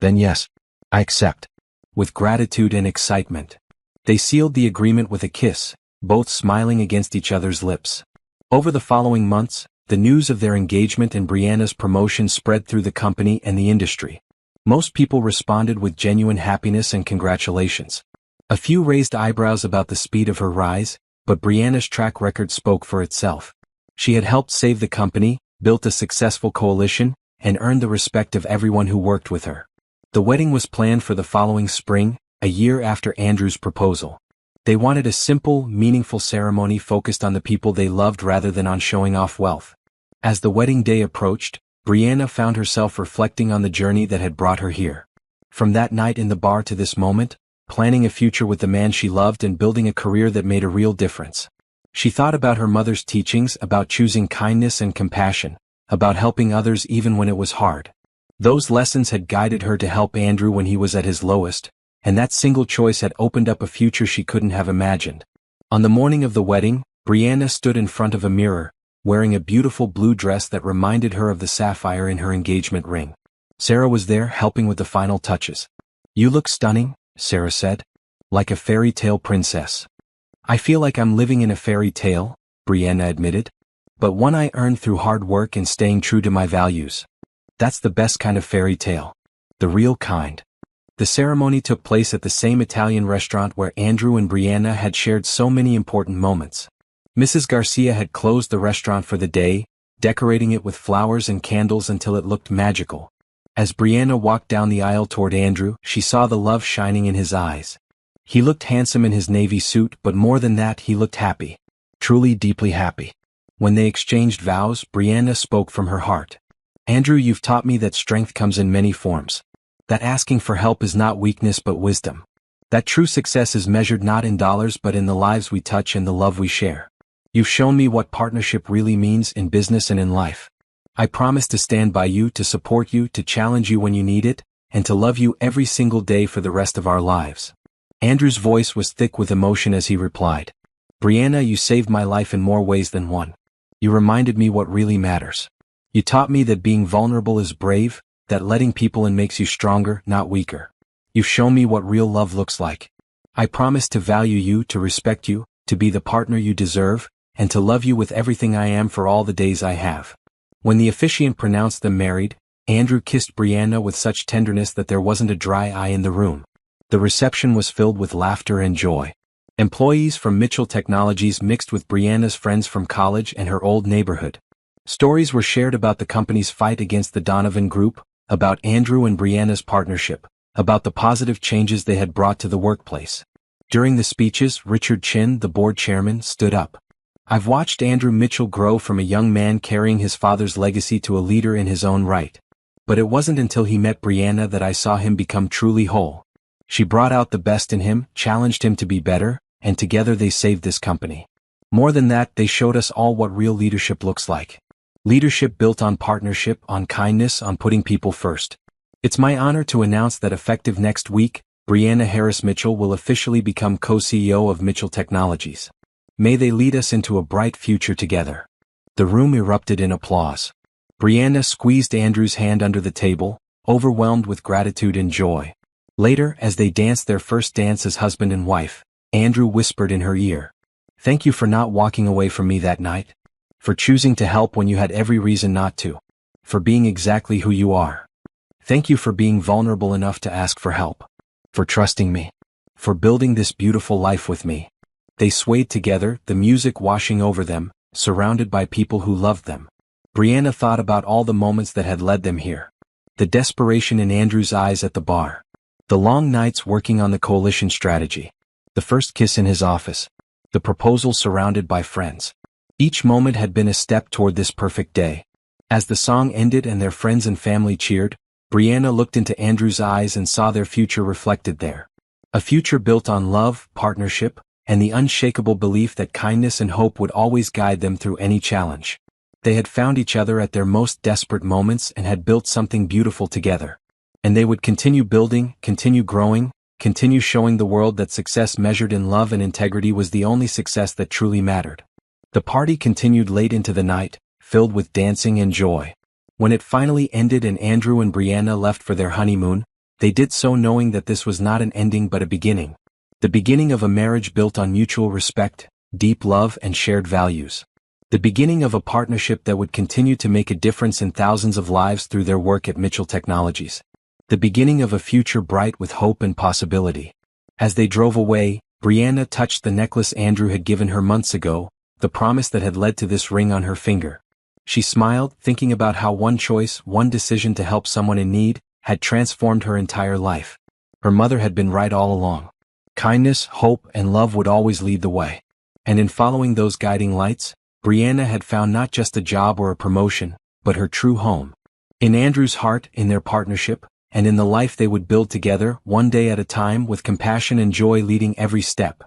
Then yes, I accept. With gratitude and excitement. They sealed the agreement with a kiss, both smiling against each other's lips. Over the following months, the news of their engagement and Brianna's promotion spread through the company and the industry. Most people responded with genuine happiness and congratulations. A few raised eyebrows about the speed of her rise, but Brianna's track record spoke for itself. She had helped save the company, built a successful coalition, and earned the respect of everyone who worked with her. The wedding was planned for the following spring, a year after Andrew's proposal. They wanted a simple, meaningful ceremony focused on the people they loved rather than on showing off wealth. As the wedding day approached, Brianna found herself reflecting on the journey that had brought her here. From that night in the bar to this moment, planning a future with the man she loved and building a career that made a real difference. She thought about her mother's teachings, about choosing kindness and compassion, about helping others even when it was hard. Those lessons had guided her to help Andrew when he was at his lowest, and that single choice had opened up a future she couldn't have imagined. On the morning of the wedding, Brianna stood in front of a mirror, wearing a beautiful blue dress that reminded her of the sapphire in her engagement ring. Sarah was there, helping with the final touches. You look stunning, Sarah said. Like a fairy tale princess. I feel like I'm living in a fairy tale, Brianna admitted. But one I earned through hard work and staying true to my values. That's the best kind of fairy tale. The real kind. The ceremony took place at the same Italian restaurant where Andrew and Brianna had shared so many important moments. Mrs. Garcia had closed the restaurant for the day, decorating it with flowers and candles until it looked magical. As Brianna walked down the aisle toward Andrew, she saw the love shining in his eyes. He looked handsome in his navy suit, but more than that, he looked happy. Truly, deeply happy. When they exchanged vows, Brianna spoke from her heart. Andrew, you've taught me that strength comes in many forms. That asking for help is not weakness but wisdom. That true success is measured not in dollars but in the lives we touch and the love we share. You've shown me what partnership really means in business and in life. I promise to stand by you, to support you, to challenge you when you need it, and to love you every single day for the rest of our lives. Andrew's voice was thick with emotion as he replied. Brianna, you saved my life in more ways than one. You reminded me what really matters. You taught me that being vulnerable is brave, that letting people in makes you stronger, not weaker. You've shown me what real love looks like. I promise to value you, to respect you, to be the partner you deserve, and to love you with everything I am for all the days I have. When the officiant pronounced them married, Andrew kissed Brianna with such tenderness that there wasn't a dry eye in the room. The reception was filled with laughter and joy. Employees from Mitchell Technologies mixed with Brianna's friends from college and her old neighborhood. Stories were shared about the company's fight against the Donovan Group, about Andrew and Brianna's partnership, about the positive changes they had brought to the workplace. During the speeches, Richard Chin, the board chairman, stood up. I've watched Andrew Mitchell grow from a young man carrying his father's legacy to a leader in his own right. But it wasn't until he met Brianna that I saw him become truly whole. She brought out the best in him, challenged him to be better, and together they saved this company. More than that, they showed us all what real leadership looks like. Leadership built on partnership, on kindness, on putting people first. It's my honor to announce that effective next week, Brianna Harris Mitchell will officially become co-CEO of Mitchell Technologies. May they lead us into a bright future together." The room erupted in applause. Brianna squeezed Andrew's hand under the table, overwhelmed with gratitude and joy. Later, as they danced their first dance as husband and wife, Andrew whispered in her ear, "Thank you for not walking away from me that night. For choosing to help when you had every reason not to. For being exactly who you are. Thank you for being vulnerable enough to ask for help. For trusting me. For building this beautiful life with me." They swayed together, the music washing over them, surrounded by people who loved them. Brianna thought about all the moments that had led them here. The desperation in Andrew's eyes at the bar. The long nights working on the coalition strategy. The first kiss in his office. The proposal surrounded by friends. Each moment had been a step toward this perfect day. As the song ended and their friends and family cheered, Brianna looked into Andrew's eyes and saw their future reflected there. A future built on love, partnership, and the unshakable belief that kindness and hope would always guide them through any challenge. They had found each other at their most desperate moments and had built something beautiful together. And they would continue building, continue growing, continue showing the world that success measured in love and integrity was the only success that truly mattered. The party continued late into the night, filled with dancing and joy. When it finally ended and Andrew and Brianna left for their honeymoon, they did so knowing that this was not an ending but a beginning. The beginning of a marriage built on mutual respect, deep love and shared values. The beginning of a partnership that would continue to make a difference in thousands of lives through their work at Mitchell Technologies. The beginning of a future bright with hope and possibility. As they drove away, Brianna touched the necklace Andrew had given her months ago, the promise that had led to this ring on her finger. She smiled, thinking about how one choice, one decision to help someone in need, had transformed her entire life. Her mother had been right all along. Kindness, hope, and love would always lead the way. And in following those guiding lights, Brianna had found not just a job or a promotion, but her true home. In Andrew's heart, in their partnership, and in the life they would build together, one day at a time with compassion and joy leading every step.